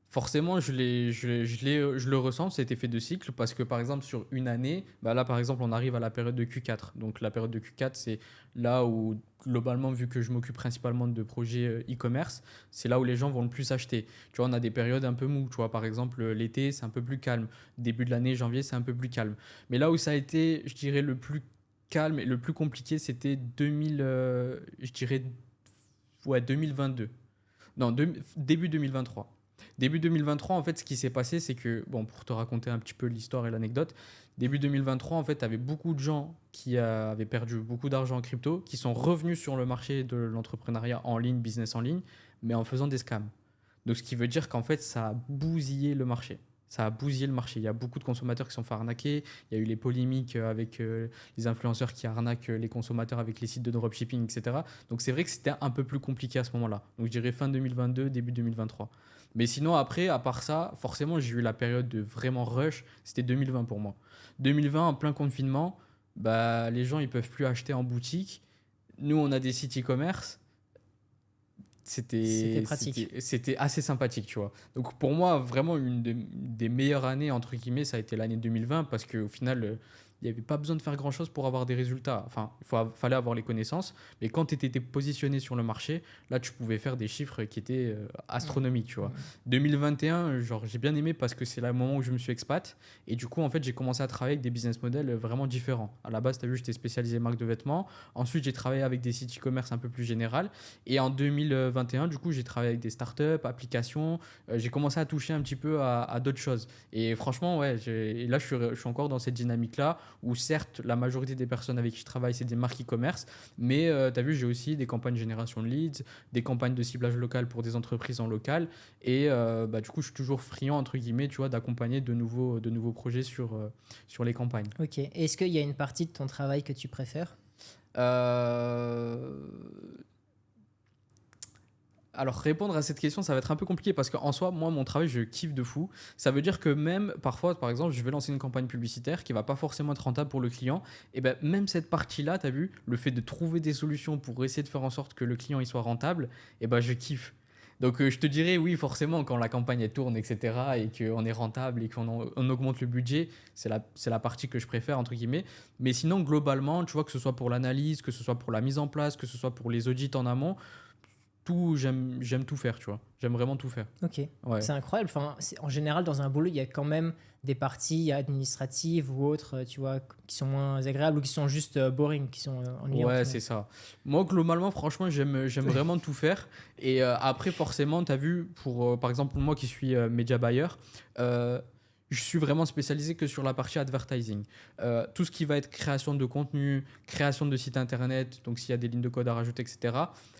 Forcément, je le ressens, cet effet de cycle, parce que par exemple, sur une année, bah là, par exemple, on arrive à la période de Q4. Donc, la période de Q4, c'est là où, globalement, vu que je m'occupe principalement de projets e-commerce, c'est là où les gens vont le plus acheter. Tu vois, on a des périodes un peu mou. Tu vois, par exemple, l'été, c'est un peu plus calme. Début de l'année, janvier, c'est un peu plus calme. Mais là où ça a été, je dirais, le plus calme et le plus compliqué, c'était 2000, je dirais, ouais, 2022. Non, début 2023. Début 2023, en fait, ce qui s'est passé, c'est que, bon, pour te raconter un petit peu l'histoire et l'anecdote, début 2023, en fait, tu avais beaucoup de gens qui avaient perdu beaucoup d'argent en crypto, qui sont revenus sur le marché de l'entrepreneuriat en ligne, business en ligne, mais en faisant des scams. Donc, ce qui veut dire qu'en fait, ça a bousillé le marché. Ça a bousillé le marché. Il y a beaucoup de consommateurs qui sont fait arnaquer. Il y a eu les polémiques avec les influenceurs qui arnaquent les consommateurs avec les sites de dropshipping, etc. Donc c'est vrai que c'était un peu plus compliqué à ce moment-là. Donc je dirais fin 2022, début 2023. Mais sinon, après, à part ça, forcément, j'ai eu la période de vraiment rush. C'était 2020 pour moi. 2020, en plein confinement, bah, les gens, ils peuvent plus acheter en boutique. Nous, on a des sites e-commerce. C'était pratique. C'était assez sympathique, tu vois. Donc pour moi, vraiment, des meilleures années, entre guillemets, ça a été l'année 2020 parce qu'au final, il n'y avait pas besoin de faire grand-chose pour avoir des résultats. Enfin, fallait avoir les connaissances. Mais quand tu étais positionné sur le marché, là, tu pouvais faire des chiffres qui étaient astronomiques, tu vois. 2021, genre, j'ai bien aimé parce que c'est le moment où je me suis expat. Et du coup, en fait, j'ai commencé à travailler avec des business models vraiment différents. À la base, tu as vu, j'étais spécialisé marque de vêtements. Ensuite, j'ai travaillé avec des sites e-commerce un peu plus général. Et en 2021, du coup, j'ai travaillé avec des startups, applications. J'ai commencé à toucher un petit peu à d'autres choses. Et franchement, ouais, et là, je suis encore dans cette dynamique-là où certes, la majorité des personnes avec qui je travaille, c'est des marques e-commerce. Mais tu as vu, j'ai aussi des campagnes génération de leads, des campagnes de ciblage local pour des entreprises en local. Et bah, du coup, je suis toujours friand, entre guillemets, tu vois, d'accompagner de nouveaux projets sur les campagnes. Ok. Est-ce qu'il y a une partie de ton travail que tu préfères? Euh, Alors, répondre à cette question, ça va être un peu compliqué parce qu'en soi, moi, mon travail, je kiffe de fou. Ça veut dire que même parfois, par exemple, je vais lancer une campagne publicitaire qui va pas forcément être rentable pour le client. Et ben, même cette partie-là, tu as vu, le fait de trouver des solutions pour essayer de faire en sorte que le client il soit rentable, et ben, je kiffe. Donc, je te dirais, oui, forcément, quand la campagne elle tourne, etc., et qu'on est rentable et on augmente le budget, c'est la partie que je préfère, entre guillemets. Mais sinon, globalement, tu vois, que ce soit pour l'analyse, que ce soit pour la mise en place, que ce soit pour les audits en amont, j'aime tout faire, tu vois. J'aime vraiment tout faire. Ok, Ouais. c'est incroyable. Enfin, en général, dans un boulot, il y a quand même des parties administratives ou autres, tu vois, qui sont moins agréables ou qui sont juste boring, qui sont ennuyantes. Ouais, c'est ça. Moi, globalement, franchement, j'aime vraiment tout faire. Et après, forcément, tu as vu, par exemple, moi qui suis média buyer, euh, je suis vraiment spécialisé que sur la partie advertising. Tout ce qui va être création de contenu, création de site internet, donc s'il y a des lignes de code à rajouter, etc.,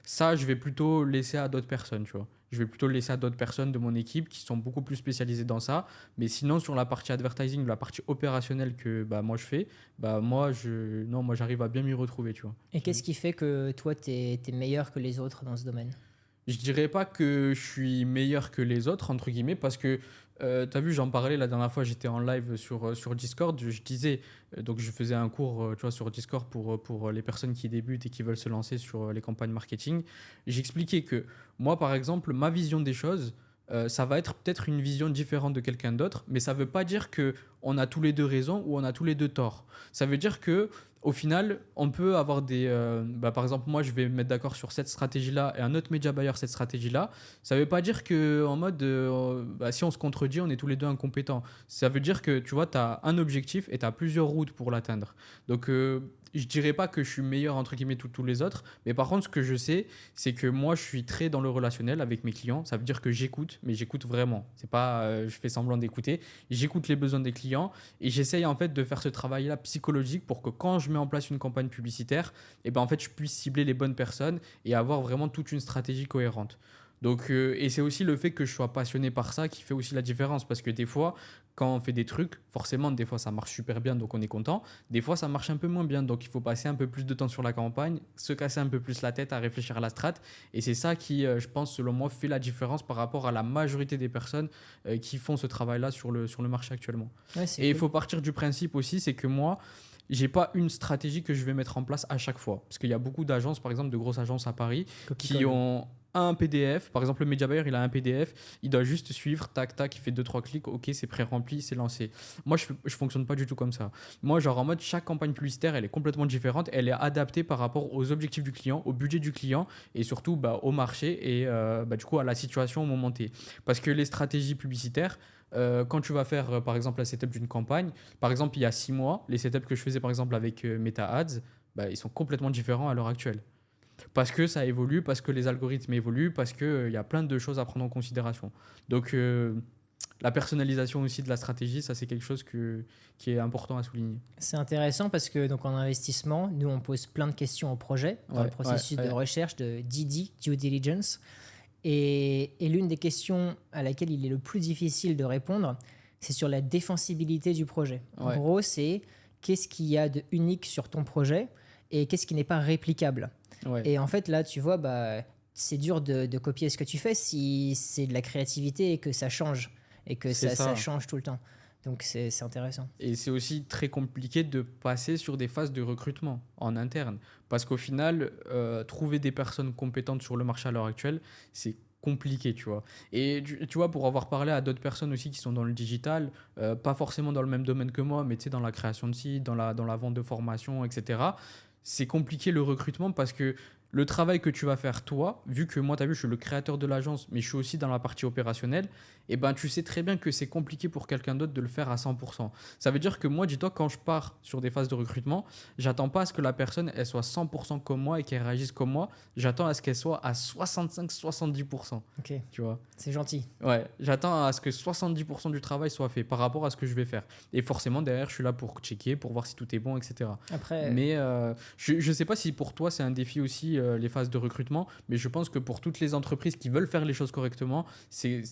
ça, je vais plutôt laisser à d'autres personnes, tu vois. Je vais plutôt le laisser à d'autres personnes de mon équipe qui sont beaucoup plus spécialisées dans ça. Mais sinon, sur la partie advertising, la partie opérationnelle que bah, moi je fais, bah, non, moi j'arrive à bien m'y retrouver, tu vois. Et qu'est-ce qui fait que toi, tu es meilleur que les autres dans ce domaine? Je dirais pas que je suis meilleur que les autres, entre guillemets, parce que tu as vu, j'en parlais la dernière fois, j'étais en live sur Discord, je disais, donc je faisais un cours tu vois, sur Discord pour les personnes qui débutent et qui veulent se lancer sur les campagnes marketing. J'expliquais que moi, par exemple, ma vision des choses, ça va être peut-être une vision différente de quelqu'un d'autre, mais ça veut pas dire que on a tous les deux raison ou on a tous les deux tort. Ça veut dire que au final, on peut avoir par exemple, moi, je vais me mettre d'accord sur cette stratégie-là et un autre média buyer cette stratégie-là. Ça ne veut pas dire que en mode, si on se contredit, on est tous les deux incompétents. Ça veut dire que, tu vois, tu as un objectif et tu as plusieurs routes pour l'atteindre. Donc, je dirais pas que je suis meilleur entre guillemets tous les autres, mais par contre, ce que je sais, c'est que moi, je suis très dans le relationnel avec mes clients. Ça veut dire que j'écoute, mais j'écoute vraiment. C'est pas, je fais semblant d'écouter. J'écoute les besoins des clients et j'essaye en fait de faire ce travail-là psychologique pour que quand je mets en place une campagne publicitaire, et ben en fait, je puisse cibler les bonnes personnes et avoir vraiment toute une stratégie cohérente. Donc, et c'est aussi le fait que je sois passionné par ça qui fait aussi la différence. Parce que des fois, quand on fait des trucs, forcément, des fois ça marche super bien, donc on est content. Des fois, ça marche un peu moins bien, donc il faut passer un peu plus de temps sur la campagne, se casser un peu plus la tête à réfléchir à la strat. Et c'est ça qui, je pense, selon moi, fait la différence par rapport à la majorité des personnes qui font ce travail-là sur le marché actuellement. Ouais, c'est Et il cool. faut partir du principe aussi, c'est que moi, j'ai pas une stratégie que je vais mettre en place à chaque fois. Parce qu'il y a beaucoup d'agences, par exemple de grosses agences à Paris, qui Copie-colle. ont un PDF. Par exemple, le Media Buyer, il a un PDF. Il doit juste suivre, tac, tac, il fait 2-3 clics. Ok, c'est pré-rempli, c'est lancé. Moi, je fonctionne pas du tout comme ça. Moi, genre en mode, chaque campagne publicitaire, elle est complètement différente. Elle est adaptée par rapport aux objectifs du client, au budget du client et surtout bah, au marché et du coup à la situation au moment T. Parce que les stratégies publicitaires, quand tu vas faire par exemple la setup d'une campagne, par exemple il y a 6 mois, les setups que je faisais par exemple avec Meta Ads, bah, ils sont complètement différents à l'heure actuelle. Parce que ça évolue, parce que les algorithmes évoluent, parce qu'il y a plein de choses à prendre en considération. Donc la personnalisation aussi de la stratégie, ça c'est quelque chose qui est important à souligner. C'est intéressant parce que donc en investissement, nous on pose plein de questions au projet dans le Ouais, processus ouais, de ouais. recherche de DD, due diligence. Et l'une des questions à laquelle il est le plus difficile de répondre, c'est sur la défensibilité du projet. En Ouais, gros, c'est qu'est-ce qu'il y a de unique sur ton projet et qu'est-ce qui n'est pas réplicable. ouais. Et en fait, là, tu vois, bah, c'est dur de copier ce que tu fais si c'est de la créativité et que ça change et que C'est ça ça. change tout le temps. Donc c'est intéressant. Et c'est aussi très compliqué de passer sur des phases de recrutement en interne. Parce qu'au final, trouver des personnes compétentes sur le marché à l'heure actuelle, c'est compliqué, tu vois. Et tu vois, pour avoir parlé à d'autres personnes aussi qui sont dans le digital, pas forcément dans le même domaine que moi, mais tu sais, dans la création de sites, dans la vente de formation, etc., c'est compliqué le recrutement parce que le travail que tu vas faire toi, vu que moi, tu as vu, je suis le créateur de l'agence, mais je suis aussi dans la partie opérationnelle, et ben tu sais très bien que c'est compliqué pour quelqu'un d'autre de le faire à 100%. Ça veut dire que moi, dis-toi, quand je pars sur des phases de recrutement, j'attends pas à ce que la personne elle soit 100% comme moi et qu'elle réagisse comme moi, j'attends à ce qu'elle soit à 65-70%, Ok, tu vois. c'est gentil. Ouais, j'attends à ce que 70% du travail soit fait par rapport à ce que je vais faire. Et forcément, derrière, je suis là pour checker, pour voir si tout est bon, etc. Après, Mais je ne sais pas si pour toi, c'est un défi aussi, les phases de recrutement, mais je pense que pour toutes les entreprises qui veulent faire les choses correctement, c'est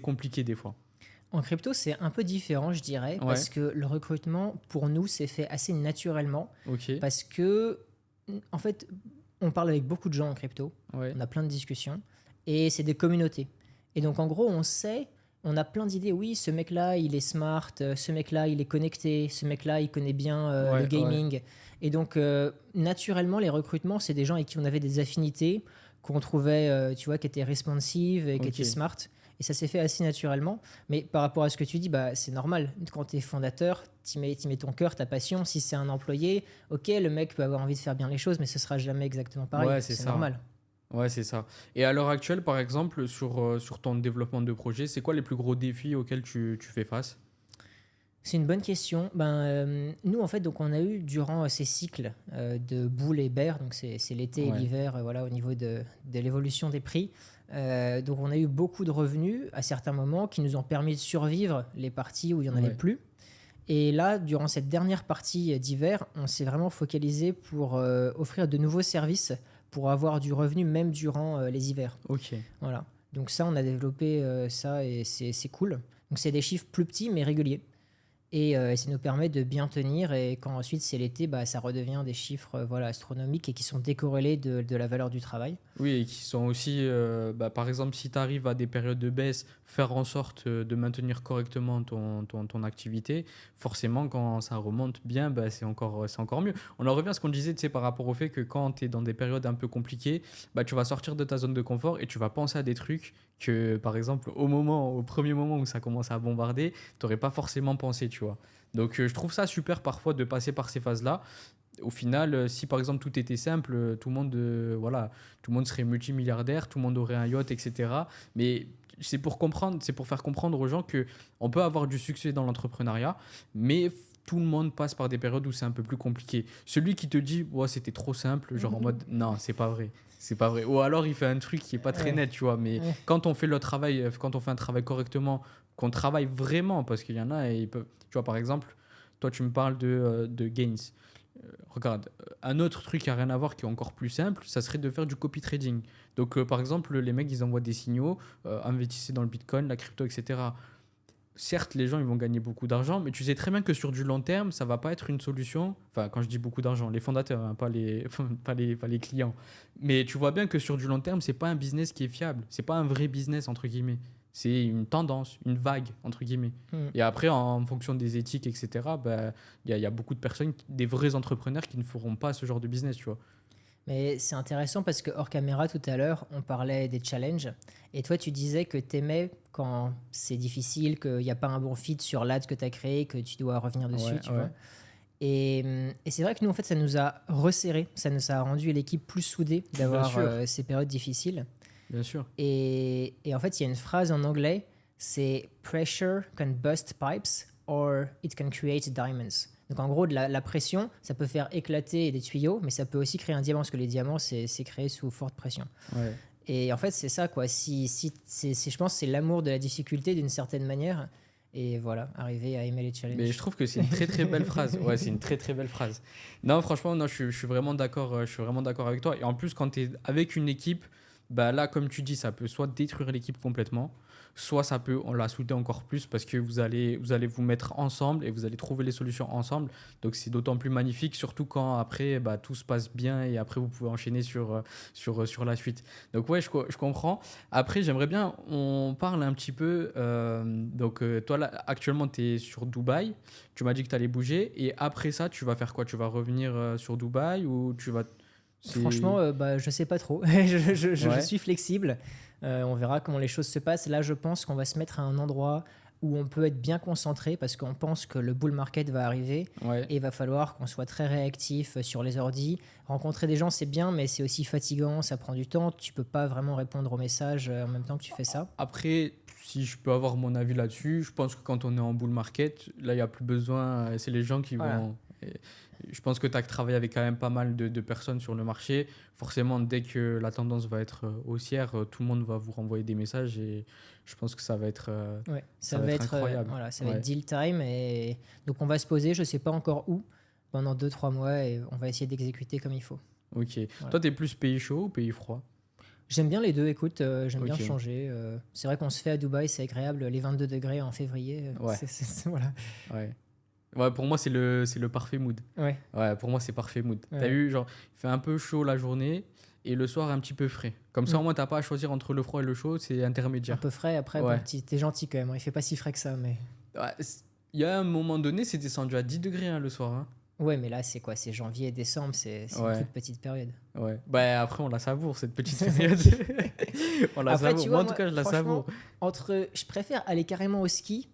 compliqué des fois. en crypto, c'est un peu différent, je dirais, Ouais, parce que le recrutement, pour nous, c'est fait assez naturellement, ok, parce que, en fait, on parle avec beaucoup de gens en crypto, ouais, on a plein de discussions, et c'est des communautés. Et donc en gros, on a plein d'idées. Oui, ce mec-là, il est smart, ce mec-là, il est connecté, ce mec-là, il connaît bien le Ouais, ouais. gaming. Et donc naturellement, les recrutements, c'est des gens avec qui on avait des affinités, qu'on trouvait, tu vois, qui étaient responsive et qui étaient Ok. smart. Et ça s'est fait assez naturellement. Mais par rapport à ce que tu dis, bah, c'est normal. Quand tu es fondateur, tu mets ton cœur, ta passion. Si c'est un employé, ok, le mec peut avoir envie de faire bien les choses, mais ce sera jamais exactement pareil. Ouais, c'est C'est ça. normal. Ouais, c'est ça. Et à l'heure actuelle, par exemple, sur ton développement de projet, c'est quoi les plus gros défis auxquels tu fais face? C'est une bonne question. Ben, nous, en fait, donc, on a eu durant ces cycles de boules et bear, donc c'est l'été et Ouais, l'hiver, voilà, au niveau de l'évolution des prix. Donc, on a eu beaucoup de revenus à certains moments qui nous ont permis de survivre les parties où il n'y en avait ouais. plus. Et là, durant cette dernière partie d'hiver, on s'est vraiment focalisé pour offrir de nouveaux services pour avoir du revenu même durant les hivers. Ok. Voilà. Donc ça, on a développé ça et c'est cool. Donc c'est des chiffres plus petits mais réguliers. Et ça nous permet de bien tenir. Et quand ensuite c'est l'été, bah, ça redevient des chiffres voilà, astronomiques et qui sont décorrélés de la valeur du travail. Oui, et qui sont aussi, bah, par exemple, si tu arrives à des périodes de baisse, faire en sorte de maintenir correctement ton activité, forcément, quand ça remonte bien, bah, c'est encore mieux. On en revient à ce qu'on disait, tu sais, par rapport au fait que quand tu es dans des périodes un peu compliquées, bah, tu vas sortir de ta zone de confort et tu vas penser à des trucs que, par exemple, au premier moment où ça commence à bombarder, tu n'aurais pas forcément pensé, tu vois. Donc, je trouve ça super parfois de passer par ces phases-là. Au final, si par exemple tout était simple, voilà, tout le monde serait multimilliardaire, tout le monde aurait un yacht, etc. Mais c'est pour faire comprendre aux gens que on peut avoir du succès dans l'entrepreneuriat, mais tout le monde passe par des périodes où c'est un peu plus compliqué. Celui qui te dit, ouais, c'était trop simple, genre en mode, non, c'est pas vrai. C'est pas vrai. Ou alors il fait un truc qui est pas très Ouais, net, tu vois. Mais ouais. quand on fait le travail, quand on fait un travail correctement, qu'on travaille vraiment, parce qu'il y en a, et ils peuvent, tu vois, par exemple, toi tu me parles de gains. Regarde, un autre truc qui n'a rien à voir, qui est encore plus simple, ça serait de faire du copy trading. Donc, par exemple, les mecs, ils envoient des signaux, investissez dans le Bitcoin, la crypto, etc. Certes, les gens, ils vont gagner beaucoup d'argent, mais tu sais très bien que sur du long terme, ça va pas être une solution. Enfin, quand je dis beaucoup d'argent, les fondateurs, hein, pas les clients. Mais tu vois bien que sur du long terme, c'est pas un business qui est fiable. C'est pas un vrai business, entre guillemets. C'est une tendance, une vague, entre guillemets. Hmm. Et après, en fonction des éthiques, etc., bah, il y a beaucoup de personnes, des vrais entrepreneurs qui ne feront pas ce genre de business, tu vois. Mais c'est intéressant parce que hors caméra, tout à l'heure, on parlait des challenges. Et toi, tu disais que t'aimais quand c'est difficile, qu'il n'y a pas un bon fit sur l'ad que tu as créé, que tu dois revenir dessus, Ouais, tu vois. ouais, Et c'est vrai que nous, en fait, ça nous a resserré, ça nous a rendu l'équipe plus soudée bien d'avoir sûr, ces périodes difficiles. bien sûr. Et en fait, il y a une phrase en anglais, c'est Pressure can bust pipes or it can create diamonds. Donc en gros, de la pression, ça peut faire éclater des tuyaux, mais ça peut aussi créer un diamant, parce que les diamants, c'est créé sous forte pression. Ouais. Et en fait, c'est ça, quoi. Je pense que c'est l'amour de la difficulté d'une certaine manière. Et voilà, arriver à aimer les Mais challenges. je trouve que c'est une très très belle phrase. Ouais, c'est une très très belle phrase. Non, franchement, non, je suis vraiment d'accord. Je suis vraiment d'accord avec toi. Et en plus, quand tu es avec une équipe, bah là, comme tu dis, ça peut soit détruire l'équipe complètement, soit ça peut on la souder encore plus parce que vous allez vous mettre ensemble et vous allez trouver les solutions ensemble. Donc c'est d'autant plus magnifique, surtout quand après bah, tout se passe bien et après vous pouvez enchaîner sur la suite. Donc ouais, je comprends. Après, j'aimerais bien, on parle un petit peu. Toi, là, actuellement, tu es sur Dubaï. Tu m'as dit que tu allais bouger. Et après ça, tu vas faire quoi? Tu vas revenir sur Dubaï ou tu vas. C'est. Franchement, bah, je sais pas trop. Je Ouais, suis flexible. On verra comment les choses se passent. Là, je pense qu'on va se mettre à un endroit où on peut être bien concentré parce qu'on pense que le bull market va arriver ouais. et il va falloir qu'on soit très réactif sur les ordis. Rencontrer des gens, c'est bien, mais c'est aussi fatigant, ça prend du temps. Tu peux pas vraiment répondre aux messages en même temps que tu fais ça. Après, si je peux avoir mon avis là-dessus, je pense que quand on est en bull market, là, il n'y a plus besoin. C'est les gens qui Voilà. vont. et Je pense que tu as travaillé avec quand même pas mal de personnes sur le marché. Forcément, dès que la tendance va être haussière, tout le monde va vous renvoyer des messages et je pense que Ouais, ça va être incroyable. voilà, ça va être Ouais, deal time et donc on va se poser, je sais pas encore où, pendant 2 3 mois et on va essayer d'exécuter comme il faut. ok. Voilà. Toi, tu es plus pays chaud ou pays froid? J'aime bien les deux, écoute, j'aime bien Ok, changer. C'est vrai qu'on se fait à Dubaï, c'est agréable, les 22 degrés en février, ouais, voilà. ouais. Ouais, pour moi, c'est le parfait mood. Ouais, Ouais, pour moi, c'est parfait mood. T'as ouais, vu, genre, il fait un peu chaud la journée et le soir un petit peu frais. Comme ça, au moins, t'as pas à choisir entre le froid et le chaud, c'est Un intermédiaire. peu frais, après, Ouais. bon, t'es gentil quand même, hein. Il fait pas si frais que ça, mais... Ouais, il y a un moment donné, c'est descendu à 10 degrés hein, le soir. Hein. Ouais, mais là, c'est quoi? C'est janvier et décembre, c'est une Ouais, toute petite période. ouais. Bah, après, on la savoure, cette petite période. On la Après, savoure. tu Moi, vois, en tout moi, cas, je la franchement, savoure. je préfère aller carrément au ski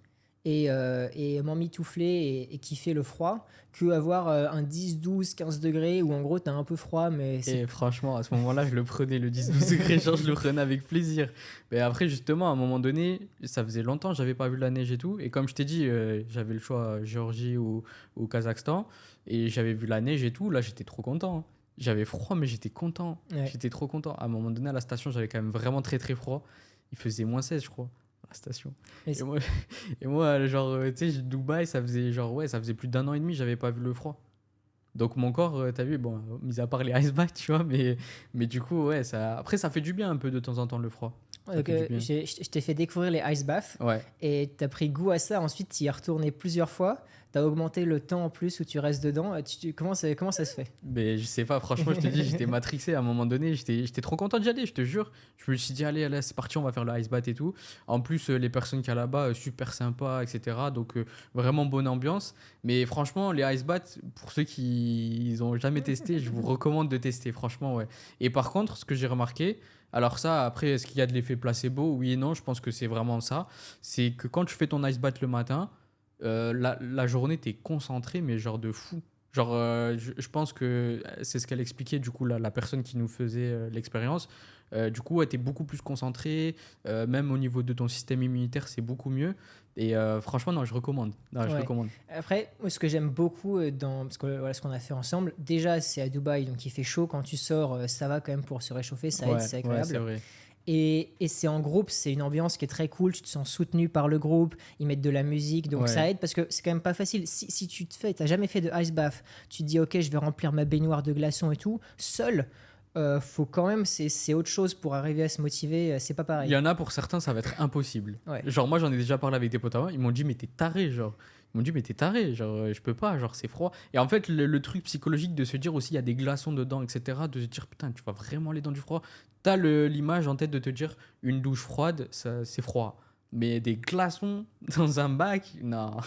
et m'emmitoufler et kiffer le froid que avoir un 10, 12, 15 degrés où en gros t'as un peu froid, mais c'est. Et franchement, à ce moment-là, je le prenais, le 10-12 degrés, genre, je le prenais avec plaisir. Mais après, justement, à un moment donné, ça faisait longtemps que j'avais pas vu la neige et tout. Et comme je t'ai dit, j'avais le choix Géorgie ou Kazakhstan. Et j'avais vu la neige et tout. Là, j'étais trop content. Hein. J'avais froid, mais j'étais content. Ouais. J'étais trop content. À un moment donné, à la station, j'avais quand même vraiment très très froid. Il faisait -16, je crois, à la station. Mais Et moi, et moi genre, tu sais, Dubaï, ça faisait genre, ouais, ça faisait plus d'1 an et demi, j'avais pas vu le froid. Donc mon corps, t'as vu, bon, mis à part les ice baths, tu vois, mais du coup, ouais, ça, après, ça fait du bien un peu de temps en temps le froid. Ça Donc, fait du bien. je t'ai fait découvrir les ice baths Ouais. et t'as pris goût à ça. Ensuite, tu y es retourné plusieurs fois. T'as augmenté le temps en plus où tu restes dedans. Comment ça se fait? Mais je sais pas, franchement, je te dis, j'étais matrixé à un moment donné, j'étais trop content d'y aller, je te jure. Je me suis dit, allez, allez, c'est parti, on va faire le ice bath et tout. En plus, les personnes qu'il y a là-bas, super sympas, etc. Donc, vraiment bonne ambiance. Mais franchement, les ice baths, pour ceux qui ils ont jamais testé, je vous recommande de tester, franchement, ouais. Et par contre, ce que j'ai remarqué, alors ça, après, est-ce qu'il y a de l'effet placebo? Oui et non, je pense que c'est vraiment ça. C'est que quand tu fais ton ice bath le matin, la journée, t'es concentré, mais genre de fou. Genre, je pense que c'est ce qu'elle expliquait, du coup, la personne qui nous faisait l'expérience. Du coup, ouais, t'es beaucoup plus concentré, même au niveau de ton système immunitaire, c'est beaucoup mieux. Et franchement, non, je recommande. Non, je Ouais. recommande. Après, moi, ce que j'aime beaucoup parce que voilà ce qu'on a fait ensemble, déjà c'est à Dubaï, donc il fait chaud. Quand tu sors, ça va quand même pour se réchauffer, ça aide, Ouais, c'est ouais, c'est agréable. vrai. Et c'est en groupe, c'est une ambiance qui est très cool, tu te sens soutenu par le groupe, ils mettent de la musique, donc Ouais. ça aide parce que c'est quand même pas facile. Si t'as jamais fait de ice bath, tu te dis ok, je vais remplir ma baignoire de glaçons et tout, seul, faut quand même, c'est autre chose pour arriver à se motiver, c'est pas Il pareil. y en a pour certains, ça va être impossible. Ouais. Genre, moi, j'en ai déjà parlé avec des potes à moi, ils m'ont dit, mais t'es taré, genre. Ils m'ont dit, mais t'es taré, genre, je peux pas, genre, c'est froid. Et en fait, le truc psychologique de se dire aussi, il y a des glaçons dedans, etc., de se dire, putain, tu vas vraiment aller dans du froid. T'as l'image en tête de te dire, une douche froide, ça, c'est froid. Mais des glaçons dans un bac, non. Ah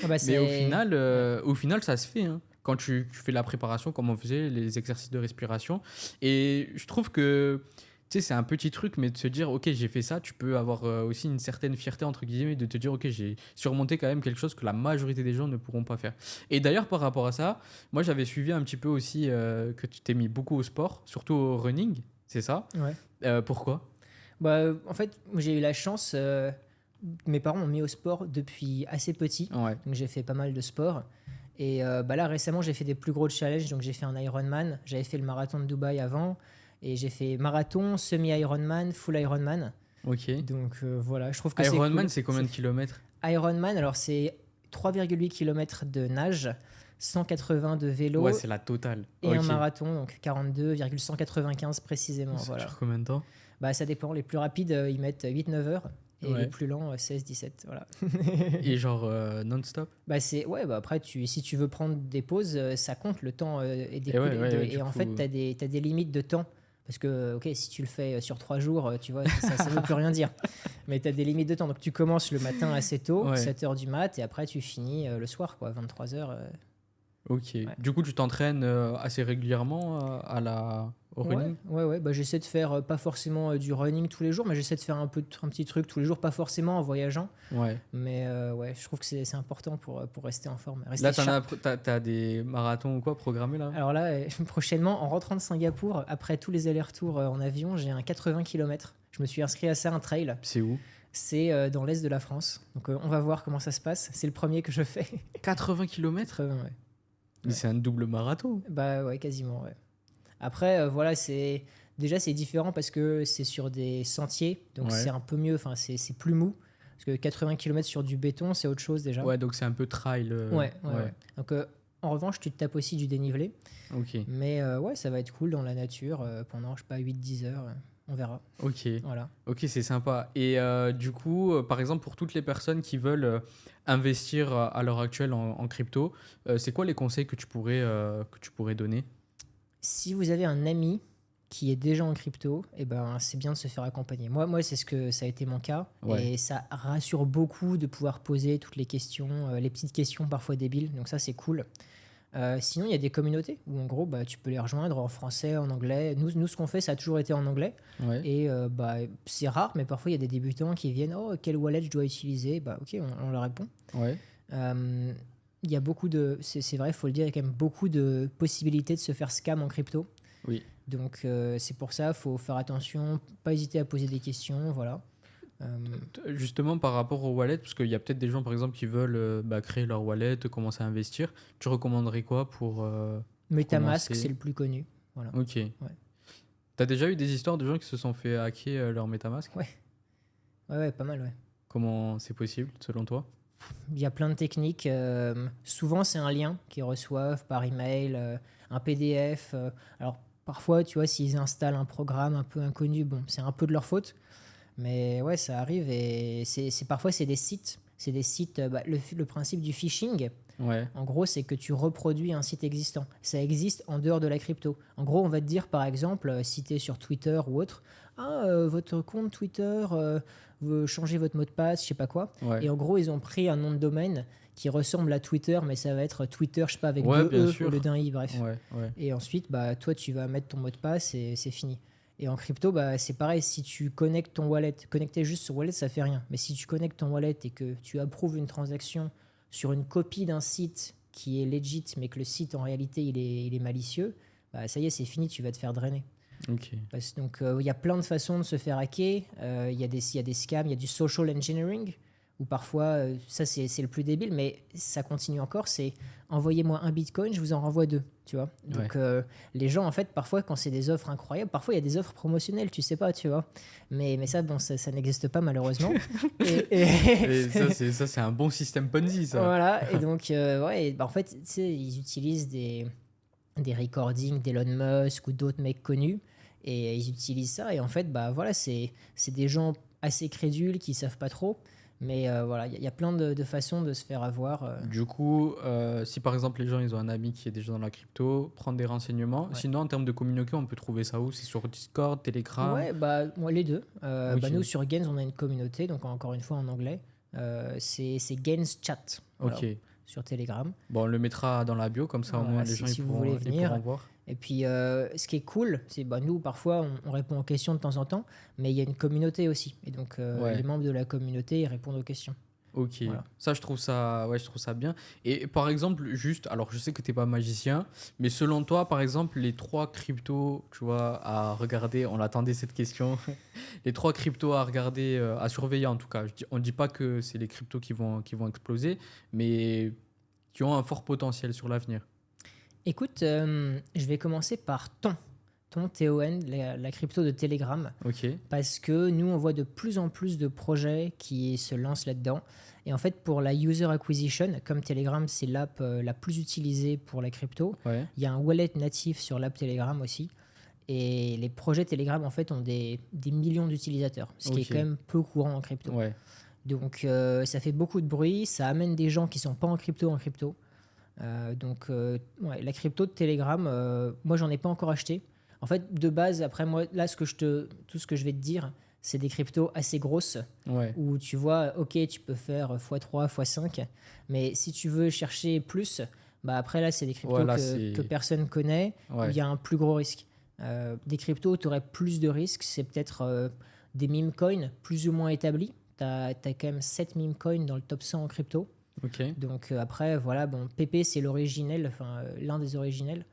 bah, Mais c'est. Ouais. au final, ça se fait. Hein. Quand tu fais la préparation, comme on faisait, les exercices de respiration. Et je trouve que, tu sais, c'est un petit truc, mais de se dire, ok, j'ai fait ça, tu peux avoir aussi une certaine fierté, entre guillemets, de te dire, ok, j'ai surmonté quand même quelque chose que la majorité des gens ne pourront pas faire. Et d'ailleurs, par rapport à ça, moi, j'avais suivi un petit peu aussi que tu t'es mis beaucoup au sport, surtout au running, c'est ça? Ouais. Pourquoi? Bah, en fait, j'ai eu la chance. Mes parents m'ont mis au sport depuis assez petit, Ouais. donc j'ai fait pas mal de sport. Et bah là, récemment, j'ai fait des plus gros challenges. Donc, j'ai fait un Ironman. J'avais fait le marathon de Dubaï avant. Et j'ai fait marathon, semi-Ironman, full Ironman. Ok. Donc, voilà, je trouve que c'est Ironman, cool. c'est combien de kilomètres? Ironman, alors c'est 3,8 km de nage, 180 de vélo Ouais, c'est la totale. et un Ok. marathon, donc 42,195 précisément. Ça Voilà. dure combien de temps? Bah, ça dépend. Les plus rapides, ils mettent 8-9 heures. Et les Ouais. plus lents, 16-17. Voilà. Et genre non-stop? Bah ouais, bah après, si tu veux prendre des pauses, ça compte, le temps est Et ouais, découlé. ouais, ouais, du Et en coup. fait, t'as des limites de temps. Parce que, ok, si tu le fais sur 3 jours, tu vois, ça veut plus rien dire. Mais tu as des limites de temps. Donc tu commences le matin assez tôt, Ouais. 7 heures du mat, et après tu finis le soir, quoi, 23 heures. Ok. Ouais. Du coup, tu t'entraînes assez régulièrement au running? Ouais. Bah, j'essaie de faire pas forcément du running tous les jours, mais j'essaie de faire un petit truc tous les jours, pas forcément en voyageant. Ouais. Mais ouais, je trouve que c'est important pour rester en forme. Rester Là, sharp. t'as des marathons ou quoi programmés là? Alors là, prochainement, en rentrant de Singapour, après tous les allers-retours en avion, j'ai un 80 km. Je me suis inscrit à ça, un trail. C'est où? C'est dans l'est de la France. Donc on va voir comment ça se passe. C'est le premier que je fais. 80 km? 80, ouais. Mais c'est un double marathon. Bah ouais, quasiment, ouais. Après, voilà, déjà c'est différent parce que c'est sur des sentiers, donc Ouais. c'est un peu mieux, enfin c'est plus mou. Parce que 80 km sur du béton, c'est autre chose déjà. Ouais, donc c'est un peu trail. Ouais. Donc en revanche, tu te tapes aussi du dénivelé. Ok. Mais ouais, ça va être cool dans la nature pendant, je sais pas, 8-10 heures. On verra. Ok. Voilà. Ok, c'est sympa. Et du coup, par exemple, pour toutes les personnes qui veulent investir à l'heure actuelle en crypto, c'est quoi les conseils que tu pourrais donner? Si vous avez un ami qui est déjà en crypto, et ben, c'est bien de se faire accompagner. Moi, c'est ce que ça a été mon cas. Ouais. Et ça rassure beaucoup de pouvoir poser toutes les questions, les petites questions parfois débiles. Donc ça, c'est cool. Sinon, il y a des communautés où en gros, bah, tu peux les rejoindre en français, en anglais. Nous, ce qu'on fait, ça a toujours été en anglais. Ouais. Et bah, c'est rare, mais parfois, il y a des débutants qui viennent. Oh, quel wallet je dois utiliser? Bah, ok, on leur répond. Ouais. Euh, Il y a beaucoup de. C'est vrai, il faut le dire, il y a quand même beaucoup de possibilités de se faire scam en crypto. Oui. Donc, c'est pour ça, il faut faire attention, pas hésiter à poser des questions. Voilà. Euh, Justement, par rapport au wallet, parce qu'il y a peut-être des gens, par exemple, qui veulent créer leur wallet, commencer à investir. Tu recommanderais quoi pour MetaMask, commencer? c'est le plus connu. Voilà. Ok. Ouais. T'as déjà eu des histoires de gens qui se sont fait hacker leur MetaMask? Ouais. Ouais, pas mal, ouais. Comment c'est possible, selon toi? Il y a plein de techniques. Souvent, c'est un lien qu'ils reçoivent par email, un PDF. Alors, parfois, tu vois, s'ils installent un programme un peu inconnu, bon, c'est un peu de leur faute. Mais ouais, ça arrive et parfois, c'est des sites. C'est des sites. Bah, le principe du phishing, Ouais. en gros, c'est que tu reproduis un site existant. Ça existe en dehors de la crypto. En gros, on va te dire, par exemple, si tu es sur Twitter ou autre, ah, votre compte Twitter veut changer votre mot de passe, je sais pas quoi. Ouais. Et en gros, ils ont pris un nom de domaine qui ressemble à Twitter, mais ça va être Twitter, je sais pas, avec Ouais, deux bien E au sûr. lieu d'un I, bref. Ouais. Ouais. Et ensuite, bah, toi, tu vas mettre ton mot de passe et c'est fini. Et en crypto, bah, c'est pareil. Si tu connectes ton wallet, connecter juste sur wallet, ça fait rien. Mais si tu connectes ton wallet et que tu approuves une transaction sur une copie d'un site qui est legit, mais que le site en réalité il est malicieux, bah, ça y est, c'est fini, tu vas te faire drainer. Ok. Donc il y a plein de façons de se faire hacker. Il y a des scams, il y a du social engineering, où parfois, ça c'est le plus débile, mais ça continue encore, c'est envoyez-moi un bitcoin, je vous en renvoie deux. Tu vois. Donc les gens, en fait, parfois, quand c'est des offres incroyables, parfois il y a des offres promotionnelles, tu sais pas, tu vois. Mais ça, bon, ça n'existe pas malheureusement. Et ça, c'est un bon système Ponzi, ça. Voilà, et donc, ouais, bah, en fait, tu sais, ils utilisent des recordings d'Elon Musk ou d'autres mecs connus, et ils utilisent ça, et en fait, bah voilà, c'est des gens assez crédules qui savent pas trop, mais voilà, il y a plein de façons de se faire avoir. Du coup, si par exemple les gens ils ont un ami qui est déjà dans la crypto, prendre des renseignements. Ouais. Sinon, en termes de communauté, on peut trouver ça où? C'est sur Discord, Telegram? Ouais, bah moi les deux. Ok. Bah, nous sur Gains, on a une communauté, donc encore une fois en anglais. C'est Gains Chat, voilà, Ok. sur Telegram. Bon, on le mettra dans la bio, comme ça au Voilà, moins les gens si vous voulez ils venir. pourront voir. Et puis, ce qui est cool, c'est bah, nous, parfois, on répond aux questions de temps en temps, mais il y a une communauté aussi. Et donc, Ouais. les membres de la communauté, ils répondent aux questions. Ok, Voilà. ça je trouve ça bien. Et par exemple, juste, alors je sais que t'es pas magicien, mais selon toi, par exemple, les trois cryptos, tu vois, à regarder, on attendait cette question, les trois cryptos à regarder, à surveiller en tout cas. On dit pas que c'est les cryptos qui vont exploser, mais qui ont un fort potentiel sur l'avenir. Écoute, je vais commencer par TON, la crypto de Telegram, Ok, parce que nous, on voit de plus en plus de projets qui se lancent là-dedans. Et en fait, pour la user acquisition, comme Telegram, c'est l'app la plus utilisée pour la crypto, ouais, il y a un wallet natif sur l'app Telegram aussi. Et les projets Telegram, en fait, ont des millions d'utilisateurs, ce qui est ok, quand même peu courant en crypto. ouais, Donc, ça fait beaucoup de bruit, ça amène des gens qui sont pas en crypto. Donc, ouais, la crypto de Telegram, moi, j'en ai pas encore acheté. En fait, de base, après, moi, là, tout ce que je vais te dire, c'est des cryptos assez grosses, ouais, où tu vois, ok, tu peux faire x3, x5, mais si tu veux chercher plus, bah après, là, c'est des cryptos voilà, que personne connaît, où ouais, il y a un plus gros risque. Des cryptos où tu aurais plus de risques, c'est peut-être des meme coins plus ou moins établis. Tu as quand même 7 meme coins dans le top 100 en crypto. ok, Donc après, voilà, bon, PP, c'est l'originel, enfin, l'un des originels.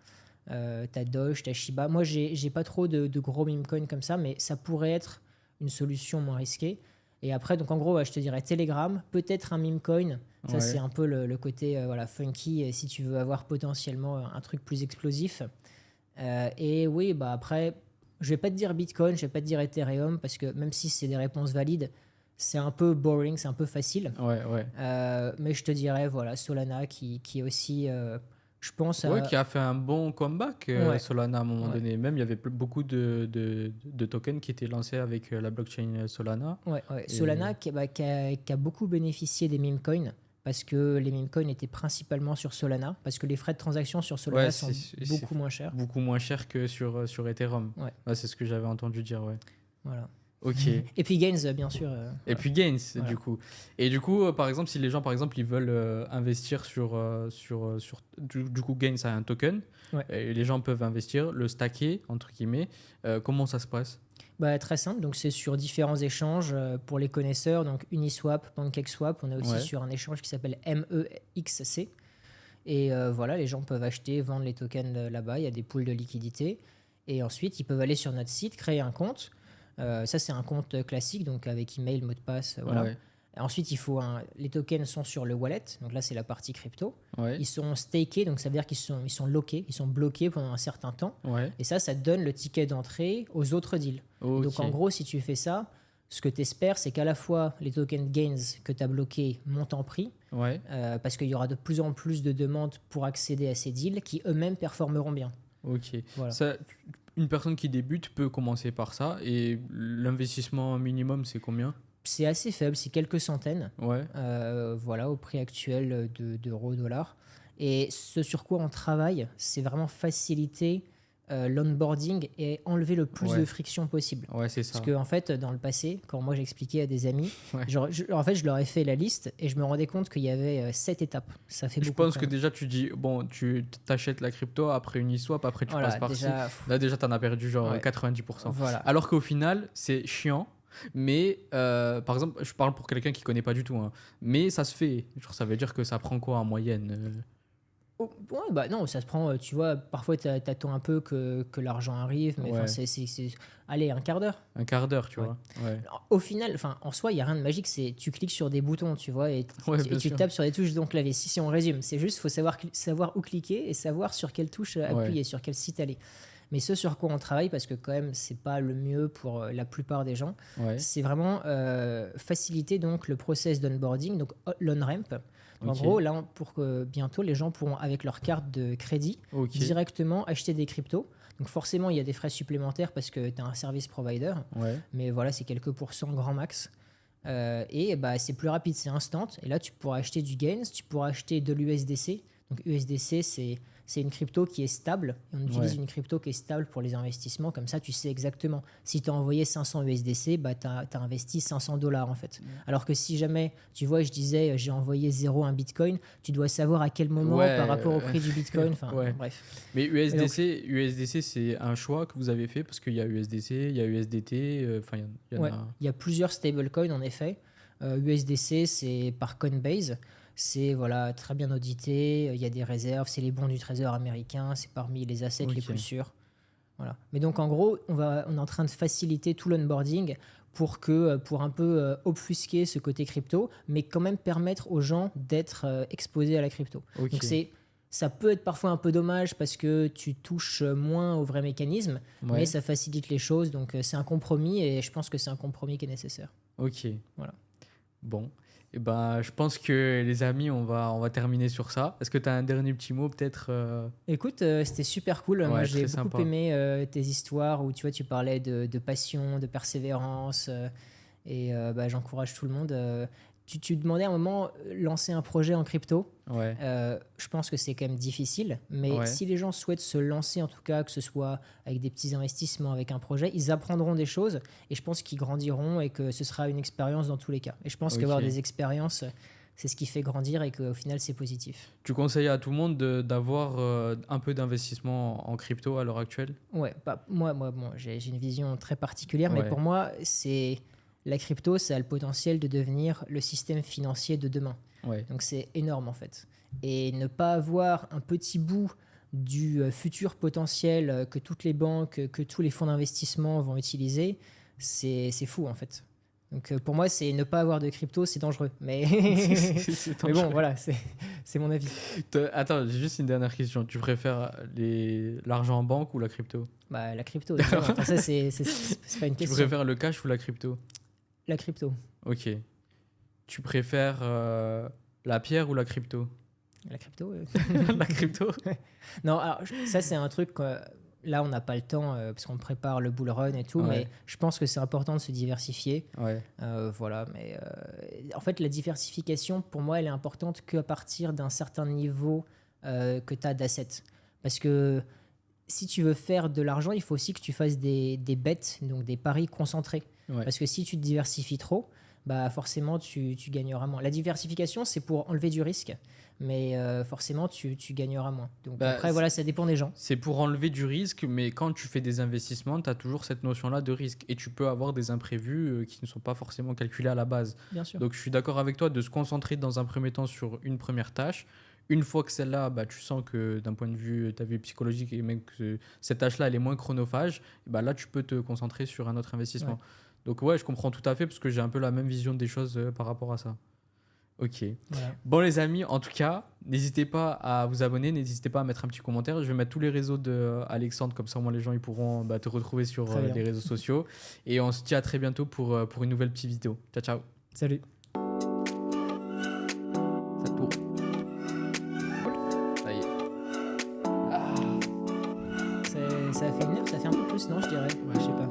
T'as Doge, t'as Shiba. Moi, j'ai pas trop de gros meme coins comme ça, mais ça pourrait être une solution moins risquée. Et après, donc en gros, ouais, je te dirais Telegram, peut-être un meme coin. Ça, c'est ouais, un peu le côté voilà, funky, si tu veux avoir potentiellement un truc plus explosif. Et oui, bah après, je vais pas te dire Bitcoin, je vais pas te dire Ethereum, parce que même si c'est des réponses valides, c'est un peu boring, c'est un peu facile. ouais, ouais. Mais je te dirais, voilà, Solana qui est aussi, je pense, Ouais, qui a fait un bon comeback, ouais, Solana, à un moment ouais, donné. Même, il y avait beaucoup de tokens qui étaient lancés avec la blockchain Solana. ouais. Et Solana qui a beaucoup bénéficié des meme coins, parce que les meme coins étaient principalement sur Solana, parce que les frais de transaction sur Solana Ouais, sont c'est beaucoup moins chers. beaucoup moins cher que sur Ethereum. Ouais. Ouais, c'est ce que j'avais entendu dire, ouais. Voilà. Ok. Et puis Gains, bien sûr. Et Voilà. puis Gains, Voilà. du coup. Et du coup, par exemple, si les gens, par exemple, ils veulent investir du coup, Gains a un token, Ouais. et les gens peuvent investir, le stacker, entre guillemets. Comment ça se passe? Bah, très simple, donc c'est sur différents échanges pour les connaisseurs, donc Uniswap, PancakeSwap, on est aussi Ouais. sur un échange qui s'appelle MEXC. Et voilà, les gens peuvent acheter, vendre les tokens là-bas, il y a des pools de liquidité. Et ensuite, ils peuvent aller sur notre site, créer un compte. Ça, c'est un compte classique, donc avec email, mot de passe, voilà. Ouais. Et ensuite, les tokens sont sur le wallet, donc là, c'est la partie crypto. Ouais. Ils sont stakés, donc ça veut dire qu'ils sont lockés, ils sont bloqués pendant un certain temps. Ouais. Et ça donne le ticket d'entrée aux autres deals. Ok. Donc en gros, si tu fais ça, ce que tu espères, c'est qu'à la fois les tokens Gains que tu as bloqués montent en prix, Ouais. parce qu'il y aura de plus en plus de demandes pour accéder à ces deals qui eux-mêmes performeront bien. Ok. Voilà. Ça, une personne qui débute peut commencer par ça. Et l'investissement minimum, c'est combien? C'est assez faible, c'est quelques centaines, Ouais. voilà, au prix actuel d'euros, dollars. Et ce sur quoi on travaille, c'est vraiment faciliter l'onboarding et enlever le plus Ouais. de friction possible. Ouais, c'est ça. Parce qu'en fait, dans le passé, quand moi j'expliquais à des amis, Ouais. en fait, je leur ai fait la liste et je me rendais compte qu'il y avait 7 étapes. Ça fait Je beaucoup. pense quand que même. déjà, tu dis, bon, tu t'achètes la crypto, après Uniswap, après tu Voilà, passes par-ci. déjà, Là, déjà, t'en as perdu genre Ouais. 90%. voilà. Alors qu'au final, c'est chiant. Mais par exemple, je parle pour quelqu'un qui connaît pas du tout, hein, mais ça se fait. Genre, ça veut dire que ça prend quoi en moyenne? Oh, ouais, bah non, ça se prend, tu vois, parfois t'attends un peu que l'argent arrive, mais Ouais. allez, un quart d'heure. Un quart d'heure, tu Ouais. vois. Ouais. Alors, au final, en soi, il n'y a rien de magique, tu cliques sur des boutons, tu vois, et Ouais, tu bien sûr. tapes sur des touches de ton clavier. Si on résume, c'est juste, il faut savoir où cliquer et savoir sur quelle touche appuyer, sur quel site aller. Mais ce sur quoi on travaille, parce que quand même, c'est pas le mieux pour la plupart des gens, Ouais. c'est vraiment faciliter donc le process d'onboarding, donc l'on-ramp. En Ok. gros, là, pour que bientôt, les gens pourront, avec leur carte de crédit, Ok. directement acheter des cryptos. Donc forcément, il y a des frais supplémentaires parce que tu as un service provider. Ouais. Mais voilà, c'est quelques pourcents grand max. Et bah, c'est plus rapide, c'est instant. Et là, tu pourras acheter du Gains, tu pourras acheter de l'USDC. Donc USDC, c'est une crypto qui est stable. Et on utilise Ouais. une crypto qui est stable pour les investissements. Comme ça, tu sais exactement. Si tu as envoyé 500 USDC, bah, tu as investi 500 dollars en fait. Alors que si jamais, tu vois, je disais, j'ai envoyé 1 Bitcoin, tu dois savoir à quel moment Ouais, par rapport au prix du Bitcoin. Enfin, ouais. bref. Mais USDC, c'est un choix que vous avez fait parce qu'il y a USDC, il y a USDT, enfin, il y en Ouais, a. il y a plusieurs stablecoins en effet. USDC, c'est par Coinbase. C'est voilà, très bien audité. Il y a des réserves. C'est les bons du trésor américain. C'est parmi les assets les Ok. plus sûrs. Voilà. Mais donc en gros, on est en train de faciliter tout l'onboarding pour un peu obfusquer ce côté crypto, mais quand même permettre aux gens d'être exposés à la crypto. Ok. Donc ça peut être parfois un peu dommage parce que tu touches moins au vrai mécanisme, Ouais. mais ça facilite les choses. Donc c'est un compromis et je pense que c'est un compromis qui est nécessaire. Ok. Voilà. Bon. Et ben, je pense que les amis, on va terminer sur ça. Est-ce que tu as un dernier petit mot peut-être Écoute, c'était super cool. Ouais, Moi, j'ai très beaucoup sympa. aimé tes histoires où tu parlais de passion, de persévérance. Et bah, j'encourage tout le monde. Tu demandais à un moment lancer un projet en crypto. Ouais. Je pense que c'est quand même difficile. Mais Ouais. si les gens souhaitent se lancer, en tout cas, que ce soit avec des petits investissements, avec un projet, ils apprendront des choses. Et je pense qu'ils grandiront et que ce sera une expérience dans tous les cas. Et je pense Ok. qu'avoir des expériences, c'est ce qui fait grandir et qu'au final, c'est positif. Tu conseilles à tout le monde d'avoir un peu d'investissement en crypto à l'heure actuelle? Ouais, bah, moi bon, j'ai une vision très particulière, mais Ouais. pour moi, la crypto, ça a le potentiel de devenir le système financier de demain. Ouais. Donc c'est énorme en fait. Et ne pas avoir un petit bout du futur potentiel que toutes les banques, que tous les fonds d'investissement vont utiliser, c'est fou en fait. Donc pour moi, c'est ne pas avoir de crypto, c'est dangereux. Mais, C'est mais bon, dangereux. voilà, c'est mon avis. Attends, j'ai juste une dernière question. Tu préfères l'argent en banque ou la crypto? Bah, la crypto, évidemment. Enfin, ça, c'est pas une Tu question. préfères le cash ou la crypto? La crypto. Ok. Tu préfères la pierre ou la crypto? La crypto. La crypto? Non, alors ça c'est un truc là, on n'a pas le temps parce qu'on prépare le bull run et tout, Ouais. mais je pense que c'est important de se diversifier. Ouais. Voilà, mais en fait, la diversification, pour moi, elle est importante qu'à partir d'un certain niveau que tu as d'assets. Parce que si tu veux faire de l'argent, il faut aussi que tu fasses des bets, donc des paris concentrés. Ouais. Parce que si tu te diversifies trop, bah forcément, tu gagneras moins. La diversification, c'est pour enlever du risque, mais forcément, tu gagneras moins. Donc Bah, après, voilà, ça dépend des gens. C'est pour enlever du risque, mais quand tu fais des investissements, tu as toujours cette notion-là de risque. Et tu peux avoir des imprévus qui ne sont pas forcément calculés à la base. Bien sûr. Donc je suis d'accord avec toi de se concentrer dans un premier temps sur une première tâche. Une fois que celle-là, bah, tu sens que d'un point de vue ta vie psychologique et même que cette tâche-là, elle est moins chronophage, bah, là, tu peux te concentrer sur un autre investissement. Ouais. Donc ouais, je comprends tout à fait parce que j'ai un peu la même vision des choses par rapport à ça. Ok. Voilà. Bon les amis, en tout cas, n'hésitez pas à vous abonner, n'hésitez pas à mettre un petit commentaire. Je vais mettre tous les réseaux de Alexandre, comme ça au moins les gens ils pourront te retrouver sur Très bien. les réseaux sociaux. Et on se dit à très bientôt pour une nouvelle petite vidéo. Ciao ciao. Salut. Ça tourne. Ça y est. Ça a fait 1 heure, ça fait un peu plus, non, je dirais. Ouais, je sais pas.